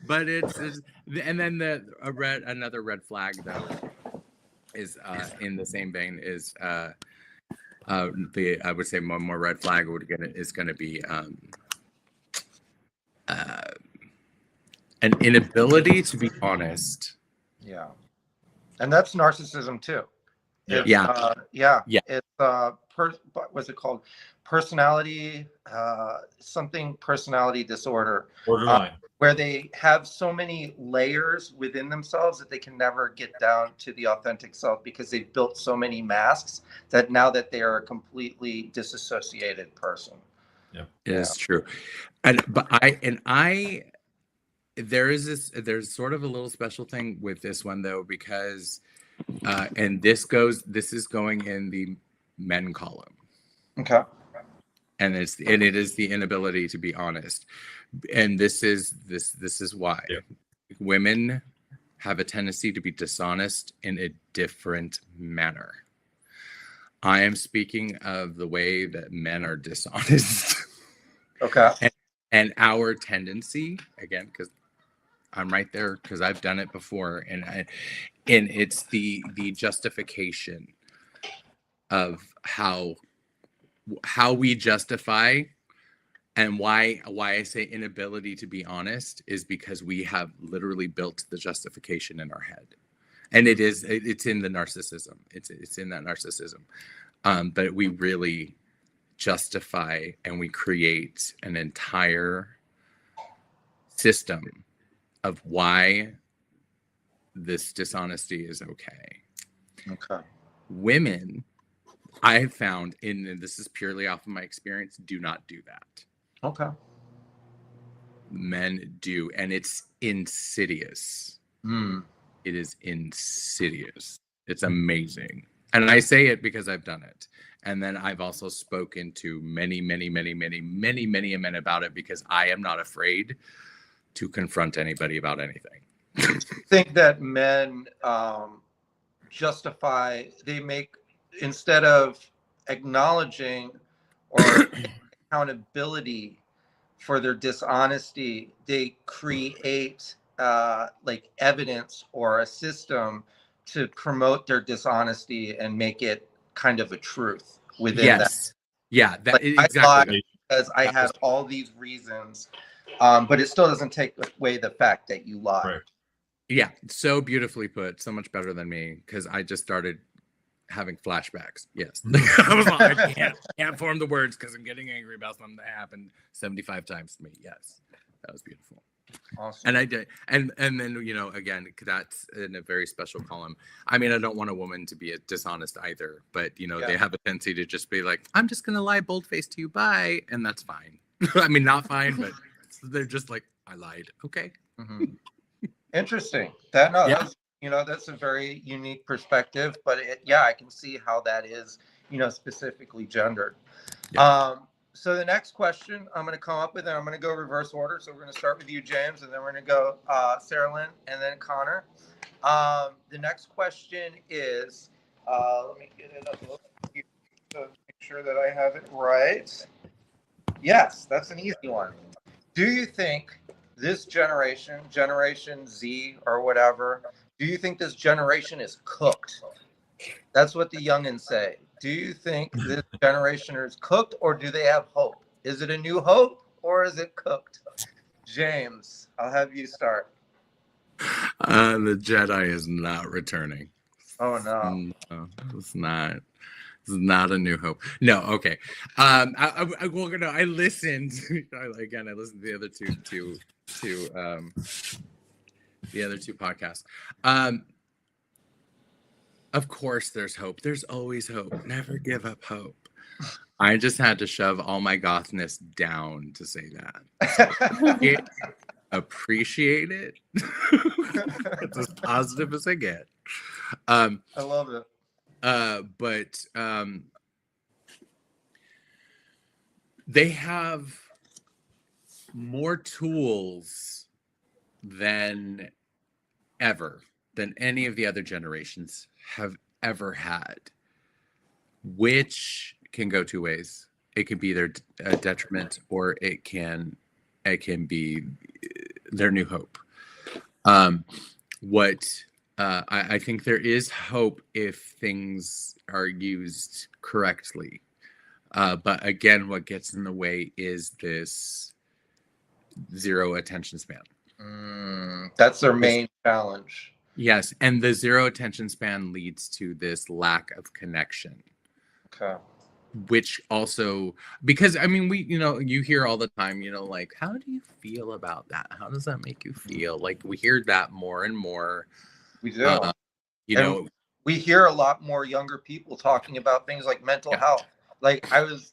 But it's and then another red flag though is in the same vein is I would say one more red flag is going to be an inability to be honest.
Yeah, and that's narcissism too. It's, It's what's it called? Personality disorder.
Borderline.
Where they have so many layers within themselves that they can never get down to the authentic self because they've built so many masks that now that they are a completely disassociated person.
Yeah, it is true. There's sort of a little special thing with this one though, because and this is going in the men column.
Okay.
And it is the inability to be honest. And this is why women have a tendency to be dishonest in a different manner. I am speaking of the way that men are dishonest.
Okay.
And our tendency, again, because I'm right there, because I've done it before, and it's the justification of how we justify. And why I say inability to be honest is because we have literally built the justification in our head, and it's in the narcissism. It's in that narcissism, but we really justify and we create an entire system of why this dishonesty is okay.
Okay.
Women, I have found, and this is purely off of my experience, do not do that.
Okay.
Men do, and it's insidious. It is insidious. It's amazing. And I say it because I've done it. And then I've also spoken to many men about it because I am not afraid to confront anybody about anything.
I think that men instead of acknowledging or accountability for their dishonesty, they create like evidence or a system to promote their dishonesty and make it kind of a truth within that.
Yeah,
like,
exactly.
I lied because I had all these reasons, but it still doesn't take away the fact that you lied.
Right.
Yeah, so beautifully put. So much better than me, because I just started having flashbacks. Yes. I was like, I can't form the words because I'm getting angry about something that happened 75 times to me. Yes, that was beautiful.
Awesome.
And I did, and then again, that's in a very special column. I mean, I don't want a woman to be dishonest either, but they have a tendency to just be like, I'm just gonna lie bold-faced to you, bye, and that's fine. I mean, not fine, but they're just like, I lied. Okay.
Mm-hmm. Interesting. That was That's a very unique perspective, but yeah, I can see how that is, specifically gendered.
Yeah.
So the next question I'm going to come up with, and I'm going to go reverse order. So we're going to start with you, James, and then we're going to go Saralyn, and then Conor. The next question is, let me get it up a little bit to make sure that I have it right. Yes, that's an easy one. Do you think this generation, Generation Z or whatever, do you think this generation is cooked? That's what the youngins say. Do you think this generation is cooked, or do they have hope? Is it a new hope, or is it cooked? James, I'll have you start.
The Jedi is not returning.
Oh no.
No, it's not. It's not a new hope. No, okay. I listened. I listened to the other two podcasts. Of course, there's hope. There's always hope. Never give up hope. I just had to shove all my gothness down to say that. Appreciate it. It's as positive as I get.
I love it.
But they have more tools than any of the other generations have ever had, which can go two ways. It can be their detriment, or it can be their new hope. I think there is hope if things are used correctly. But again, what gets in the way is this zero attention span.
That's their main challenge.
Yes, and the zero attention span leads to this lack of connection.
Okay.
Which also, because you hear all the time, like, how do you feel about that? How does that make you feel? Like, we hear that more and more.
We do. We hear a lot more younger people talking about things like mental health. Like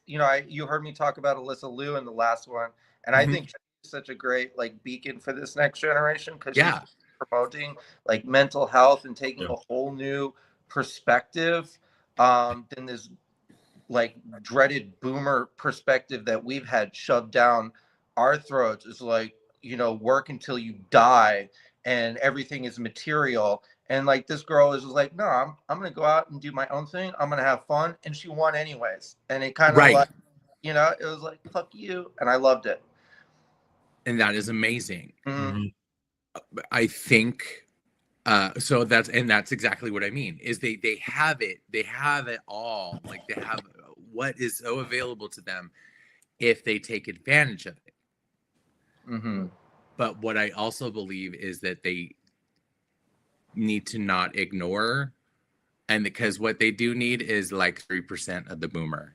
you heard me talk about Alyssa Liu in the last one, and I think she's such a great beacon for this next generation, because she's promoting mental health and taking a whole new perspective than this dreaded boomer perspective that we've had shoved down our throats. Is work until you die and everything is material. And this girl is like, no, I'm gonna go out and do my own thing. I'm gonna have fun, and she won anyways. And it kind of it was like, fuck you, and I loved it.
And that is amazing.
Mm-hmm.
I think so that's exactly what I mean, is they have it all. Like, they have what is so available to them if they take advantage of it.
Mm-hmm.
But what I also believe is that they need to not ignore, and because what they do need is 3% of the boomer.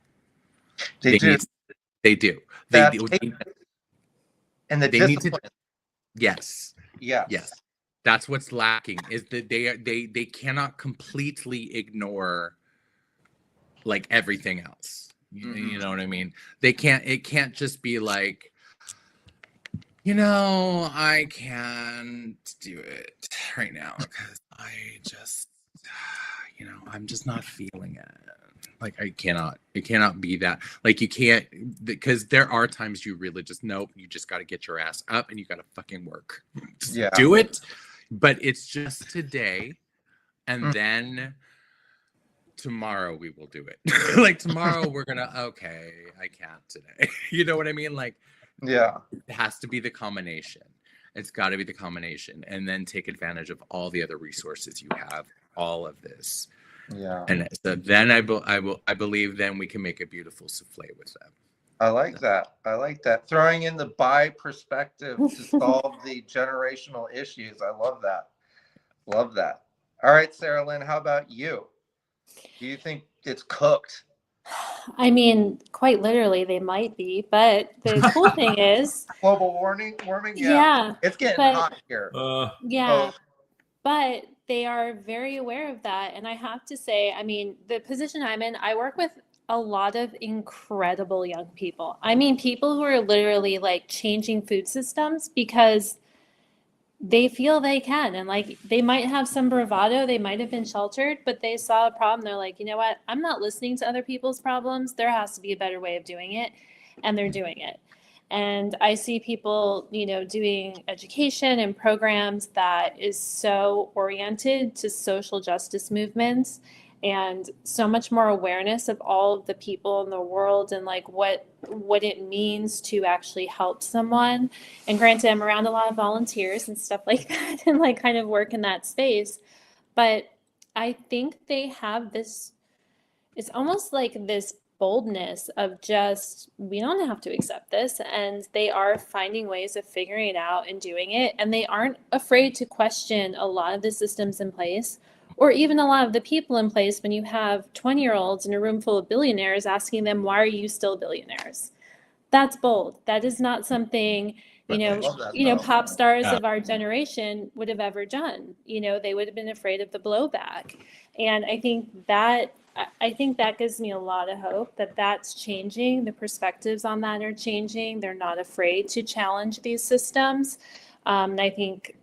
They do.
And the discipline.
Yes. That's what's lacking, is that they cannot completely ignore everything else. You know what I mean? It can't just be like, I can't do it right now because I just, I'm just not feeling it. It cannot be that. You can't, because there are times you really just know you just got to get your ass up and you got to fucking work. Do it. But it's just today, and then tomorrow we will do it. Tomorrow we're gonna, okay, I can't today. You know what I mean? It has to be the combination. It's got to be the combination, and then take advantage of all the other resources you have. All of this. And so then I believe then we can make a beautiful souffle with them.
I like that. Throwing in the bi perspective to solve the generational issues. I love that. All right, Saralyn, how about you? Do you think it's cooked?
I mean, quite literally, they might be, but the cool thing is
global warming. Yeah. It's getting hot here.
But they are very aware of that, and I have to say, I mean, the position I'm in, I work with a lot of incredible young people. I mean, people who are literally changing food systems because they feel they can, and like they might have some bravado, they might have been sheltered, but they saw a problem. They're like, you know what? I'm not listening to other people's problems. There has to be a better way of doing it, and they're doing it. And I see people, doing education and programs that is so oriented to social justice movements and so much more awareness of all of the people in the world and like what it means to actually help someone. And granted, I'm around a lot of volunteers and stuff like that and like kind of work in that space. But I think they have this, it's almost like this boldness of just, we don't have to accept this. And they are finding ways of figuring it out and doing it. And they aren't afraid to question a lot of the systems in place, or even a lot of the people in place. When you have 20-year-olds in a room full of billionaires asking them, why are you still billionaires? That's bold. That is not something, pop stars of our generation would have ever done. They would have been afraid of the blowback. And I think that gives me a lot of hope that that's changing. The perspectives on that are changing. They're not afraid to challenge these systems. And I think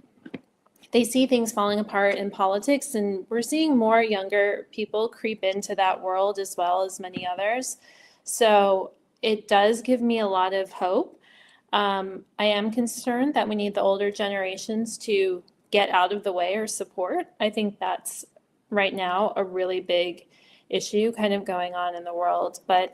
they see things falling apart in politics, and we're seeing more younger people creep into that world as well as many others. So it does give me a lot of hope. I am concerned that we need the older generations to get out of the way or support. I think that's right now a really big issue kind of going on in the world. But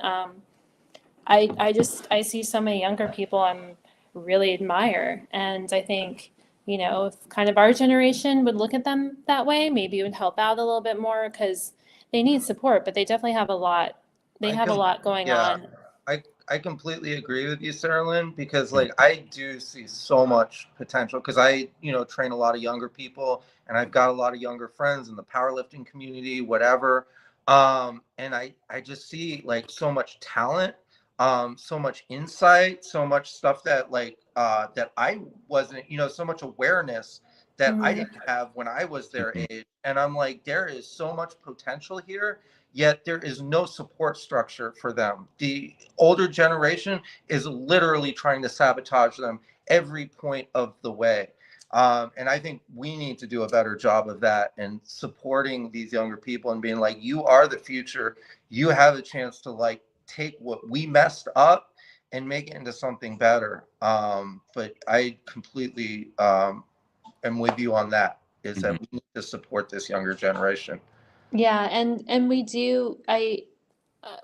I see so many younger people I'm really admire. And I think, if kind of our generation would look at them that way, maybe it would help out a little bit more, because they need support, but they definitely have a lot. They have a lot going on.
I completely agree with you, Saralyn, because like I do see so much potential, because I, train a lot of younger people, and I've got a lot of younger friends in the powerlifting community, whatever. And I just see like so much talent, so much insight, so much stuff that like that I wasn't, so much awareness that I didn't have when I was their age. And I'm like, there is so much potential here, yet there is no support structure for them. The older generation is literally trying to sabotage them every point of the way. And I think we need to do a better job of that and supporting these younger people and being like, you are the future. You have a chance to like take what we messed up and make it into something better. But I completely am with you on that, is that we need to support this younger generation.
Yeah, and we do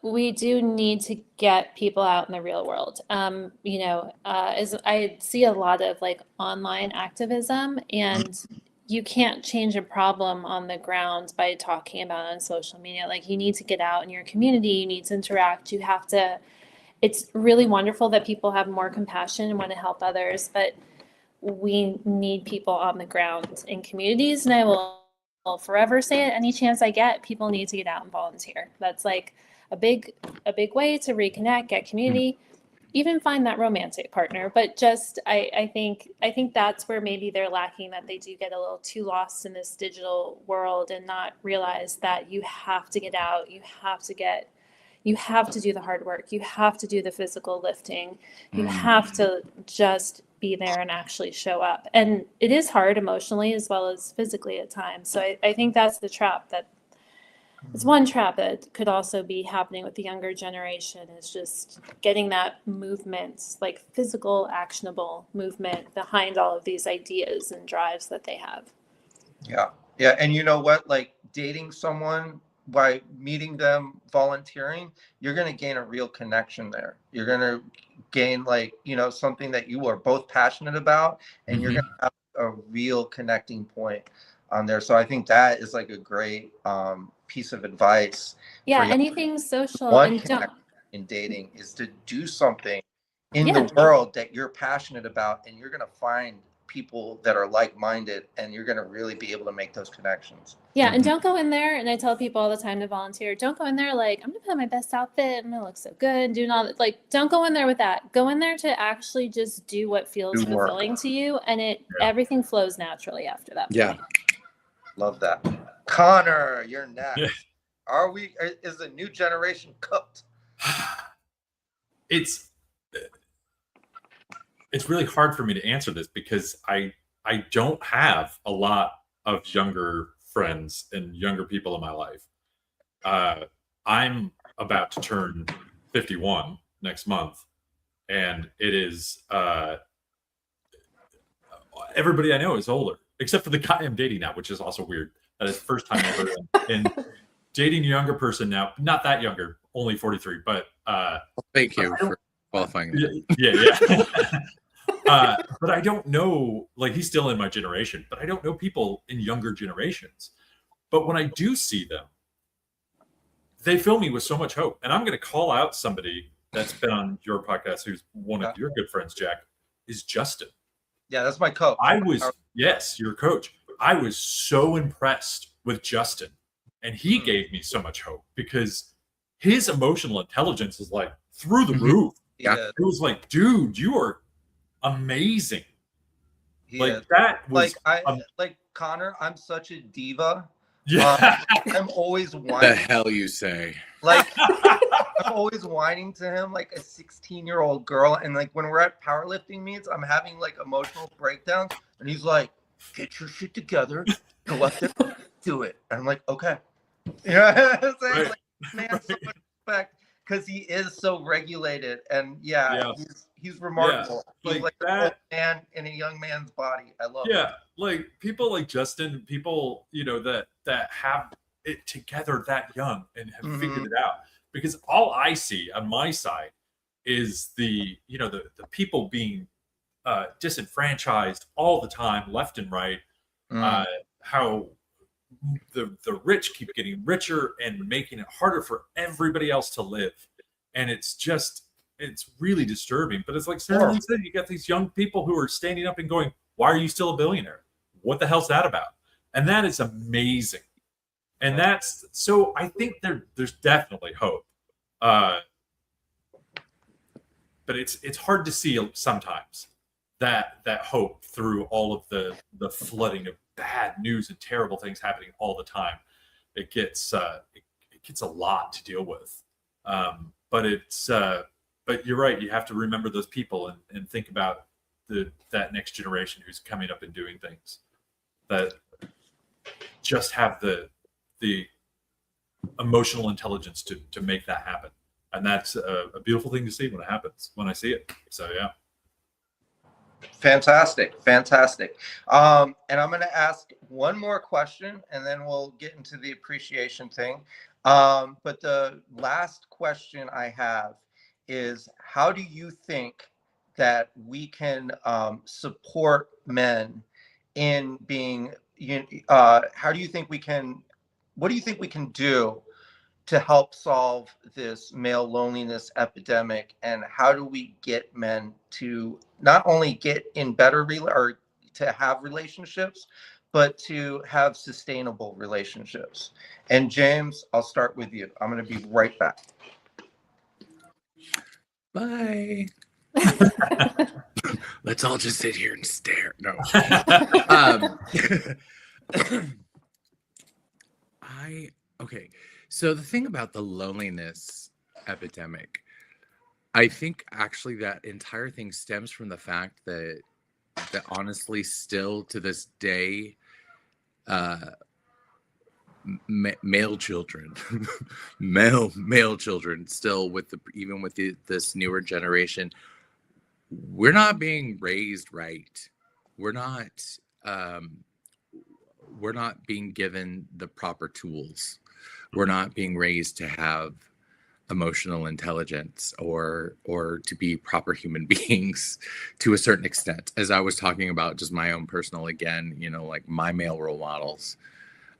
need to get people out in the real world. As I see a lot of like online activism, and you can't change a problem on the ground by talking about it on social media. Like, you need to get out in your community, you need to interact, it's really wonderful that people have more compassion and want to help others, but we need people on the ground in communities. And I will forever say it, any chance I get, people need to get out and volunteer. That's like a big way to reconnect, get community, even find that romantic partner. But just I think that's where maybe they're lacking, that they do get a little too lost in this digital world and not realize that you have to get out, you have to do the hard work, you have to do the physical lifting, you have to just be there and actually show up. And it is hard emotionally as well as physically at times. So I think that's the trap, that it's one trap that could also be happening with the younger generation, is just getting that movement, like physical, actionable movement behind all of these ideas and drives that they have.
Yeah. Yeah. And you know what? Like, dating someone by meeting them, volunteering, you're going to gain a real connection there. You're going to gain like, something that you are both passionate about, and you're going to have a real connecting point on there. So I think that is like a great piece of advice.
Yeah. Anything social.
One
And don't,
in dating is to do something in the world that you're passionate about, and you're going to find people that are like-minded, and you're going to really be able to make those connections.
Yeah, and don't go in there, and I tell people all the time to volunteer, don't go in there like, I'm gonna put on my best outfit, I'm gonna look so good, doing all that. Like, don't go in there with that. Go in there to actually just do what feels fulfilling to you, and everything flows naturally after that point.
Yeah.
Love that. Conor, you're next. Yeah. Is the new generation cooked?
It's really hard for me to answer this, because I I don't have a lot of younger friends and younger people in my life. I'm about to turn 51 next month, and it is everybody I know is older, except for the guy I'm dating now, which is also weird. That is the first time ever in dating a younger person now. Not that younger, only 43, but
Thank you for qualifying that.
Yeah. But I don't know, like, he's still in my generation, but I don't know people in younger generations. But when I do see them, they fill me with so much hope. And I'm going to call out somebody that's been on your podcast, who's one of your good friends, Jack, is Justin.
Yeah, that's my coach.
Yes, your coach. I was so impressed with Justin, and he gave me so much hope because his emotional intelligence is like through the roof.
Yeah.
It was like, dude, you are amazing.
Yeah.
That was
like Conor, I'm such a diva.
yeah.
I'm always whining.
The hell you say?
Like I'm always whining to him like a 16-year-old girl, and like when we're at powerlifting meets, I'm having like emotional breakdowns, and he's like, "Get your shit together, go up there, do it." And I'm like, "Okay." You know what I'm saying?
Right.
Like, man, so much respect because he is so regulated, and he's remarkable.
Yeah.
He's like an old man in a young man's body. I love it.
Yeah, like people like Justin, people that have it together that young and have figured it out. Because all I see on my side is the people being disenfranchised all the time, left and right. How the rich keep getting richer and making it harder for everybody else to live, and it's really disturbing. But it's like Saralyn said, you got these young people who are standing up and going, "Why are you still a billionaire? What the hell's that about?" And that is amazing. And that's so. I think there's definitely hope, but it's hard to see sometimes that hope through all of the flooding of bad news and terrible things happening all the time. It gets a lot to deal with, but you're right. You have to remember those people and think about that next generation who's coming up and doing things that just have the emotional intelligence to make that happen. And that's a beautiful thing to see when it happens, when I see it. So, yeah.
Fantastic. And I'm going to ask one more question, and then we'll get into the appreciation thing. But the last question I have is, how do you think that we can support men in being, what do you think we can do to help solve this male loneliness epidemic, and how do we get men to not only get in better or to have relationships, but to have sustainable relationships? And James, I'll start with you. I'm going to be right back.
Bye. Let's all just sit here and stare. No. Okay. So the thing about the loneliness epidemic, I think actually that entire thing stems from the fact that honestly still to this day, male children still even with this newer generation, we're not being raised right. We're not being given the proper tools. We're not being raised to have emotional intelligence or to be proper human beings to a certain extent. As I was talking about just my own personal, again, like my male role models.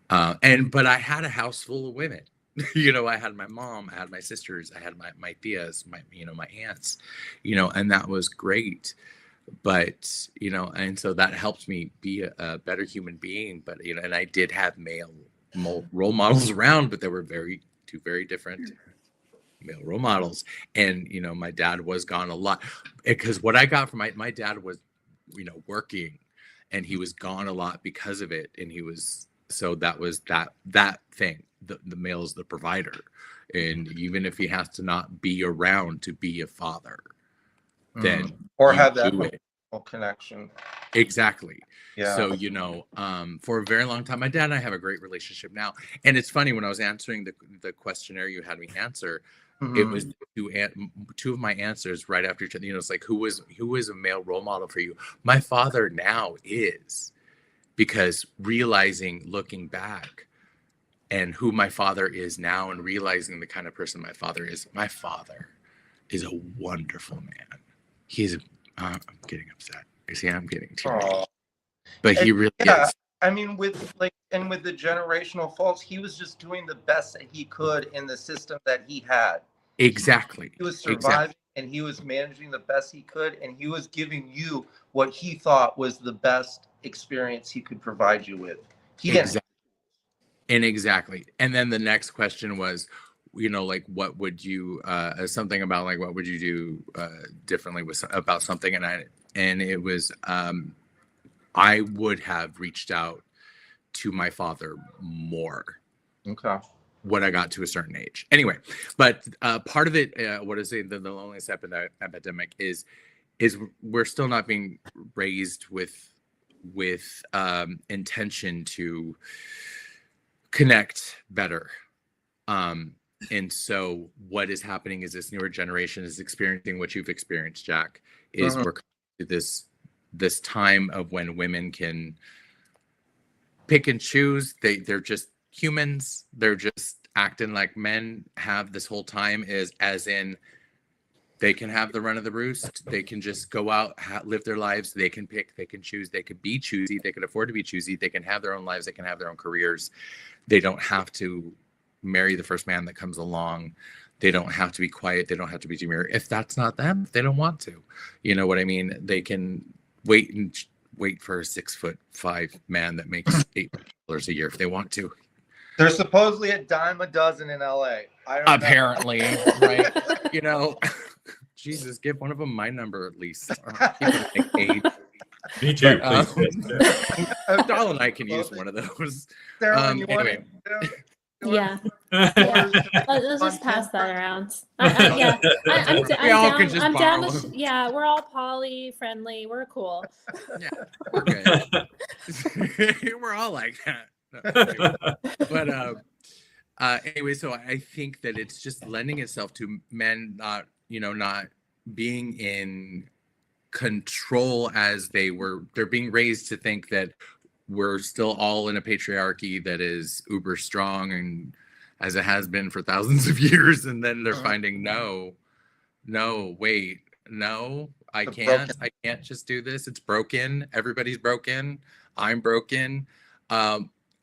But I had a house full of women. I had my mom, I had my sisters, I had my tias, my aunts, and that was great. But, and so that helped me be a better human being. But, and I did have male role models around, but they were two very different male role models. And, my dad was gone a lot, because what I got from my dad was, working, and he was gone a lot because of it. And so that was that thing, the male is the provider. And even if he has to not be around to be a father, then
or have that connection.
Exactly.
Yeah.
So, for a very long time, my dad and I have a great relationship now. And it's funny, when I was answering the questionnaire you had me answer, it was two of my answers right after each other. It's like, who was a male role model for you? My father now is, because looking back and who my father is now, and realizing the kind of person my father is a wonderful man. I'm getting upset. You see, I'm getting teary. But he really is.
I mean, with the generational faults, he was just doing the best that he could in the system that he had.
Exactly.
He was surviving, and he was managing the best he could, and he was giving you what he thought was the best experience he could provide you with.
Exactly. And then the next question was, what would you something about like, what would you do differently about something? And it was, I would have reached out to my father more.
Okay.
When I got to a certain age. Anyway, but part of it, what is it, the loneliness epidemic is we're still not being raised with intention to connect better. And so what is happening is this newer generation is experiencing what you've experienced, Jack, is we're coming to this time of when women can pick and choose. They're just humans. They're just acting like men have this whole time, as in they can have the run of the roost. They can just go out, live their lives. They can pick, they can choose, they could be choosy, they can afford to be choosy, they can have their own lives, they can have their own careers. They don't have to marry the first man that comes along. They don't have to be quiet. They don't have to be demure. If that's not them, if they don't want to, you know what I mean? They can wait for a 6'5" man that makes $8 a year if they want to.
They're supposedly a dime a dozen in LA.
Apparently, right? Jesus, give one of them my number at least.
Me too.
Doll and I can use one of those.
Saralyn,
anyway.
Yeah. Let's just pass that around. I'm down. Yeah, we're all poly friendly. We're cool.
Yeah, we're good. We're all like that. No, but anyway, so I think that it's just lending itself to men not being in control as they're being raised to think that we're still all in a patriarchy that is uber strong, and as it has been for thousands of years, and then they're finding no, I can't just do this. It's broken. Everybody's broken. I'm broken.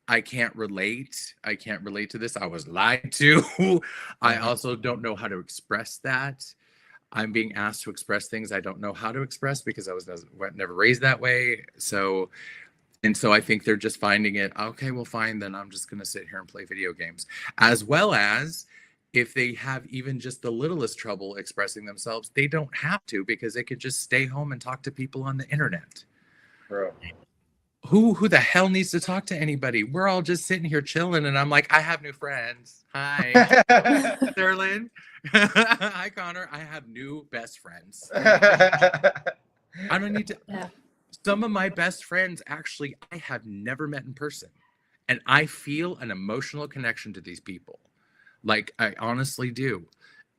I can't relate to this. I was lied to. I also don't know how to express that. I'm being asked to express things I don't know how to express because I was never raised that way. So I think they're just finding it, okay, well, fine, then I'm just going to sit here and play video games. As well as, if they have even just the littlest trouble expressing themselves, they don't have to, because they could just stay home and talk to people on the internet.
Bro.
Who the hell needs to talk to anybody? We're all just sitting here chilling, and I'm like, I have new friends. Hi, Saralyn. Hi, Conor. I have new best friends. I don't need to. Yeah. Some of my best friends, actually, I have never met in person, and I feel an emotional connection to these people. Like, I honestly do,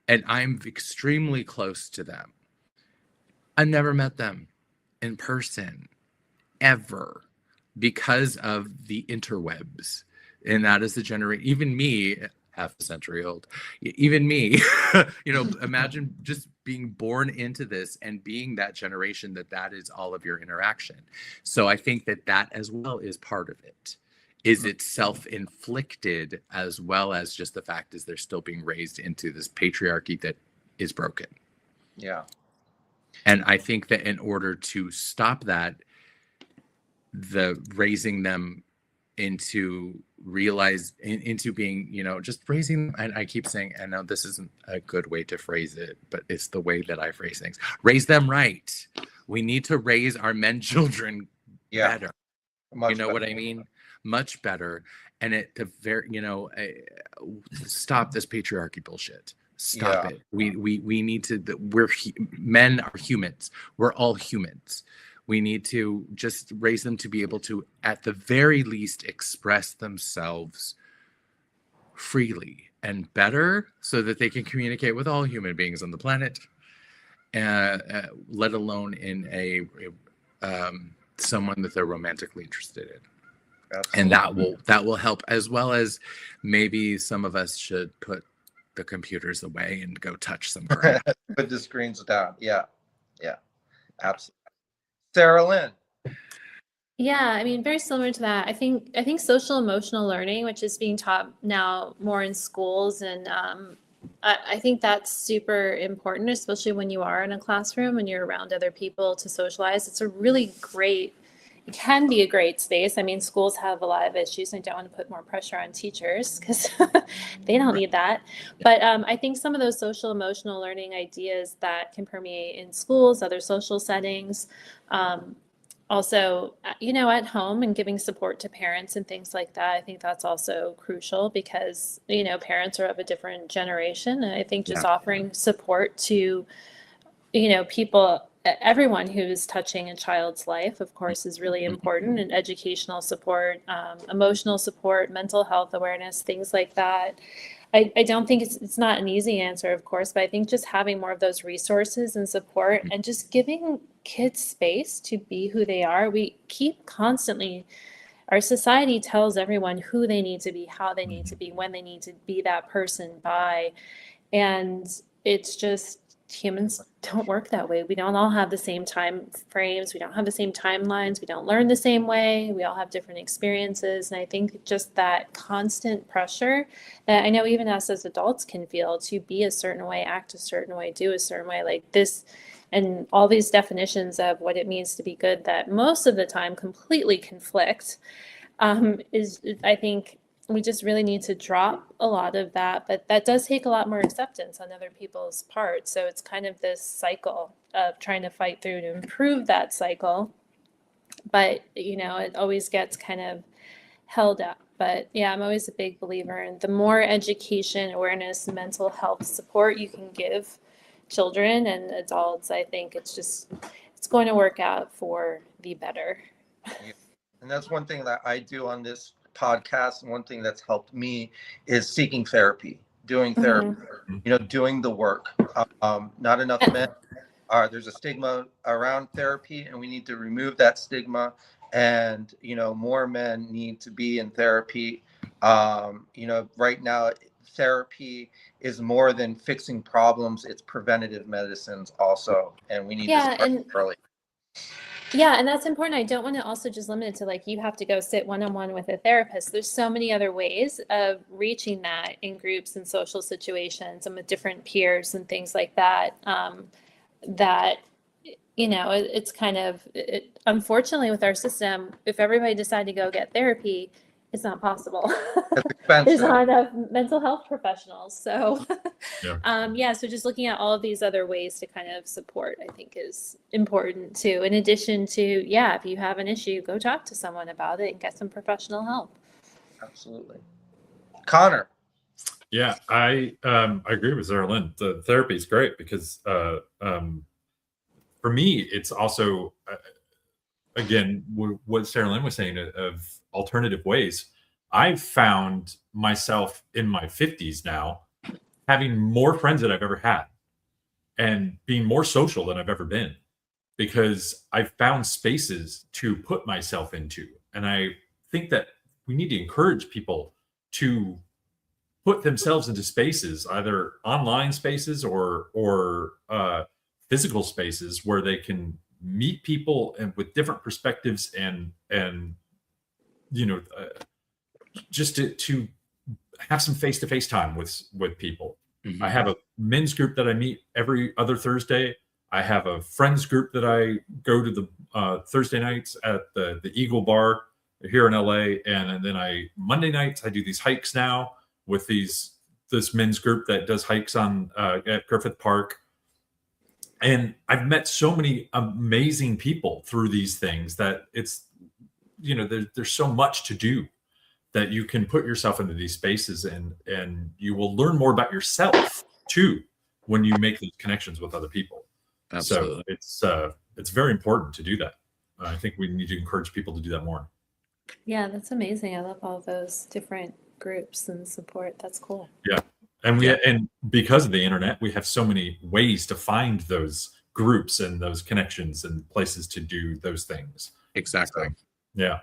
and I'm extremely close to them. I've never met them in person, ever, because of the interwebs. And that is the generation, even me, half a century old, even me, imagine just being born into this and being that generation that is all of your interaction. So I think that as well is part of it. Is it self-inflicted, as well as just the fact is they're still being raised into this patriarchy that is broken.
Yeah. And
I think that in order to stop that, the raising them into being, just raising, and I keep saying, I know this isn't a good way to phrase it, but it's the way that I phrase things. Raise them right. We need to raise our men children better. You know what I mean? Much better. And stop this patriarchy bullshit. Stop
Yeah.
it. We need to, men are humans. We're all humans. We need to just raise them to be able to, at the very least, express themselves freely and better so that they can communicate with all human beings on the planet, let alone in a someone that they're romantically interested in.
Absolutely.
And that will help, as well as maybe some of us should put the computers away and go touch some grass.
Put the screens down. Yeah. Absolutely. Saralyn.
Yeah, I mean, very similar to that. I think social emotional learning, which is being taught now more in schools, and I think that's super important, especially when you are in a classroom and you're around other people to socialize. It's a really great, it can be a great space. I mean, schools have a lot of issues, and I don't want to put more pressure on teachers because they don't need that. But I think some of those social emotional learning ideas that can permeate in schools, other social settings, also, at home and giving support to parents and things like that. I think that's also crucial because, parents are of a different generation. And I think just offering support to, people, everyone who is touching a child's life, of course, is really important, and educational support, emotional support, mental health awareness, things like that. I don't think it's not an easy answer, of course, but I think just having more of those resources and support and just giving kids space to be who they are. We keep constantly, our society tells everyone who they need to be, how they need to be, when they need to be that person by. And it's just, humans don't work that way. We don't all have the same time frames. We don't have the same timelines. We don't learn the same way. We all have different experiences. And I think just that constant pressure that I know even us as adults can feel to be a certain way, act a certain way, do a certain way, like this, and all these definitions of what it means to be good that most of the time completely conflict, is, I think, we just really need to drop a lot of that, but that does take a lot more acceptance on other people's part. So it's kind of this cycle of trying to fight through to improve that cycle. But, it always gets kind of held up. But yeah, I'm always a big believer in the more education, awareness, mental health support you can give children and adults, I think it's going to work out for the better.
And that's one thing that I do on this podcast, and one thing that's helped me is seeking therapy, doing therapy, doing the work. Not enough men there's a stigma around therapy, and we need to remove that stigma. And more men need to be in therapy. Right now therapy is more than fixing problems, it's preventative medicines also, and we need to start early.
Yeah, and that's important. I don't want to also just limit it to like you have to go sit one-on-one with a therapist. There's so many other ways of reaching that in groups and social situations and with different peers and things like that. It's kind of, unfortunately with our system, if everybody decided to go get therapy, it's not possible.
It's expensive.
There's not enough mental health professionals. So,
Yeah.
so just looking at all of these other ways to kind of support, I think is important too. In addition to, if you have an issue, go talk to someone about it and get some professional help.
Absolutely. Conor.
Yeah, I agree with Saralyn. The therapy is great because for me, it's also, again, what Saralyn was saying of alternative ways. I've found myself in my 50s now having more friends than I've ever had and being more social than I've ever been because I've found spaces to put myself into. And I think that we need to encourage people to put themselves into spaces, either online spaces or physical spaces where they can meet people and with different perspectives and just to have some face-to-face time with people. I have a men's group that I meet every other Thursday. I have a friends group that I go to the Thursday nights at the Eagle Bar here in LA, and then Monday nights I do these hikes now with this men's group that does hikes on at Griffith Park. And I've met so many amazing people through these things that it's, there's so much to do that you can put yourself into these spaces and you will learn more about yourself too when you make those connections with other people.
Absolutely.
So it's very important to do that. I think we need to encourage people to do that more.
Yeah, that's amazing. I love all those different groups and support. That's cool.
Yeah. And and because of the internet, we have so many ways to find those groups and those connections and places to do those things.
Exactly.
So, yeah.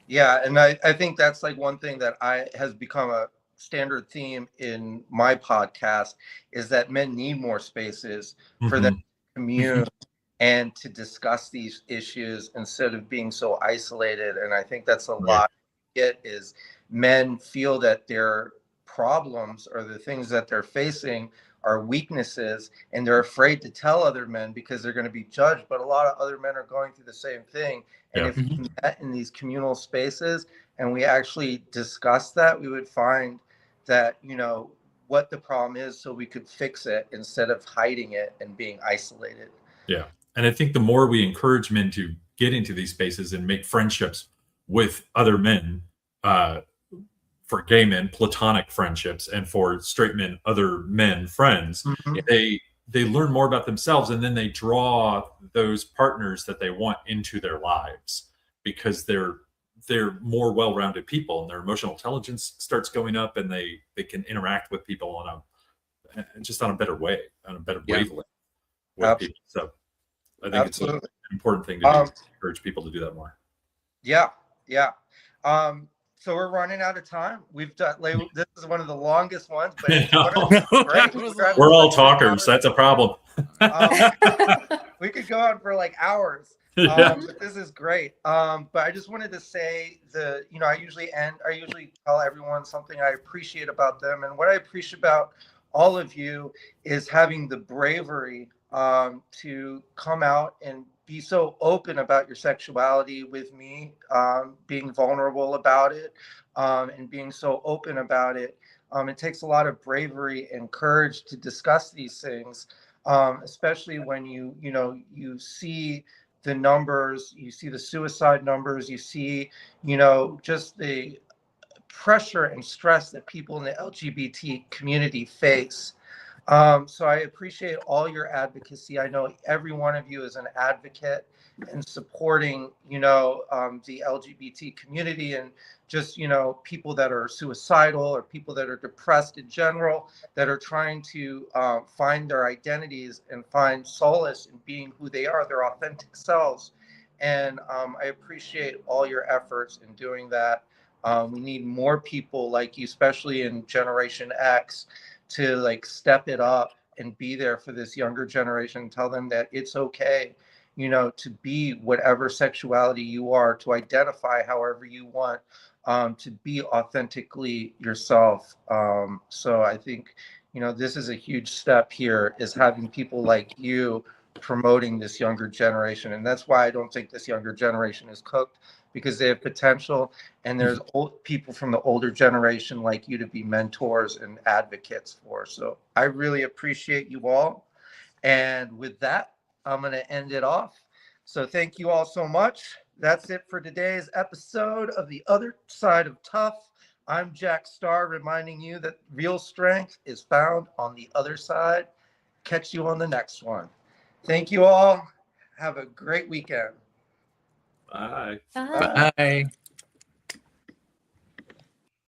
Yeah, and I think that's like one thing that has become a standard theme in my podcast is that men need more spaces for them to commune and to discuss these issues instead of being so isolated. And I think that's a lot is men feel that their problems or the things that they're facing are weaknesses, and they're afraid to tell other men because they're going to be judged. But a lot of other men are going through the same thing. And if we met in these communal spaces and we actually discussed that, we would find that, you know, what the problem is so we could fix it instead of hiding it and being isolated.
Yeah. And I think the more we encourage men to get into these spaces and make friendships with other men, for gay men, platonic friendships, and for straight men, other men friends, they learn more about themselves, and then they draw those partners that they want into their lives because they're more well-rounded people, and their emotional intelligence starts going up, and they can interact with people on a better way, on a better wavelength with people. So I think it's an important thing to do, to encourage people to do that more.
Yeah. So we're running out of time. We've done. This is one of the longest ones, but it's
we're all talkers. That's a problem.
We could go on for like hours. But this is great. But I just wanted to say I usually tell everyone something I appreciate about them, and what I appreciate about all of you is having the bravery to come out and be so open about your sexuality with me, being vulnerable about it, and being so open about it. It takes a lot of bravery and courage to discuss these things, especially when you see the numbers, you see the suicide numbers, you see, just the pressure and stress that people in the LGBT community face. So I appreciate all your advocacy. I know every one of you is an advocate in supporting, the LGBT community, and just, people that are suicidal or people that are depressed in general, that are trying to find their identities and find solace in being who they are, their authentic selves. And I appreciate all your efforts in doing that. We need more people like you, especially in Generation X, to like step it up and be there for this younger generation, tell them that it's okay, to be whatever sexuality you are, to identify however you want, to be authentically yourself. So I think, this is a huge step here, is having people like you promoting this younger generation. And that's why I don't think this younger generation is cooked, because they have potential, and there's people from the older generation like you to be mentors and advocates for. So I really appreciate you all. And with that, I'm going to end it off. So thank you all so much. That's it for today's episode of The Other Side of Tough. I'm Jack Starr, reminding you that real strength is found on the other side. Catch you on the next one. Thank you all. Have a great weekend.
Bye.
Bye.
Bye.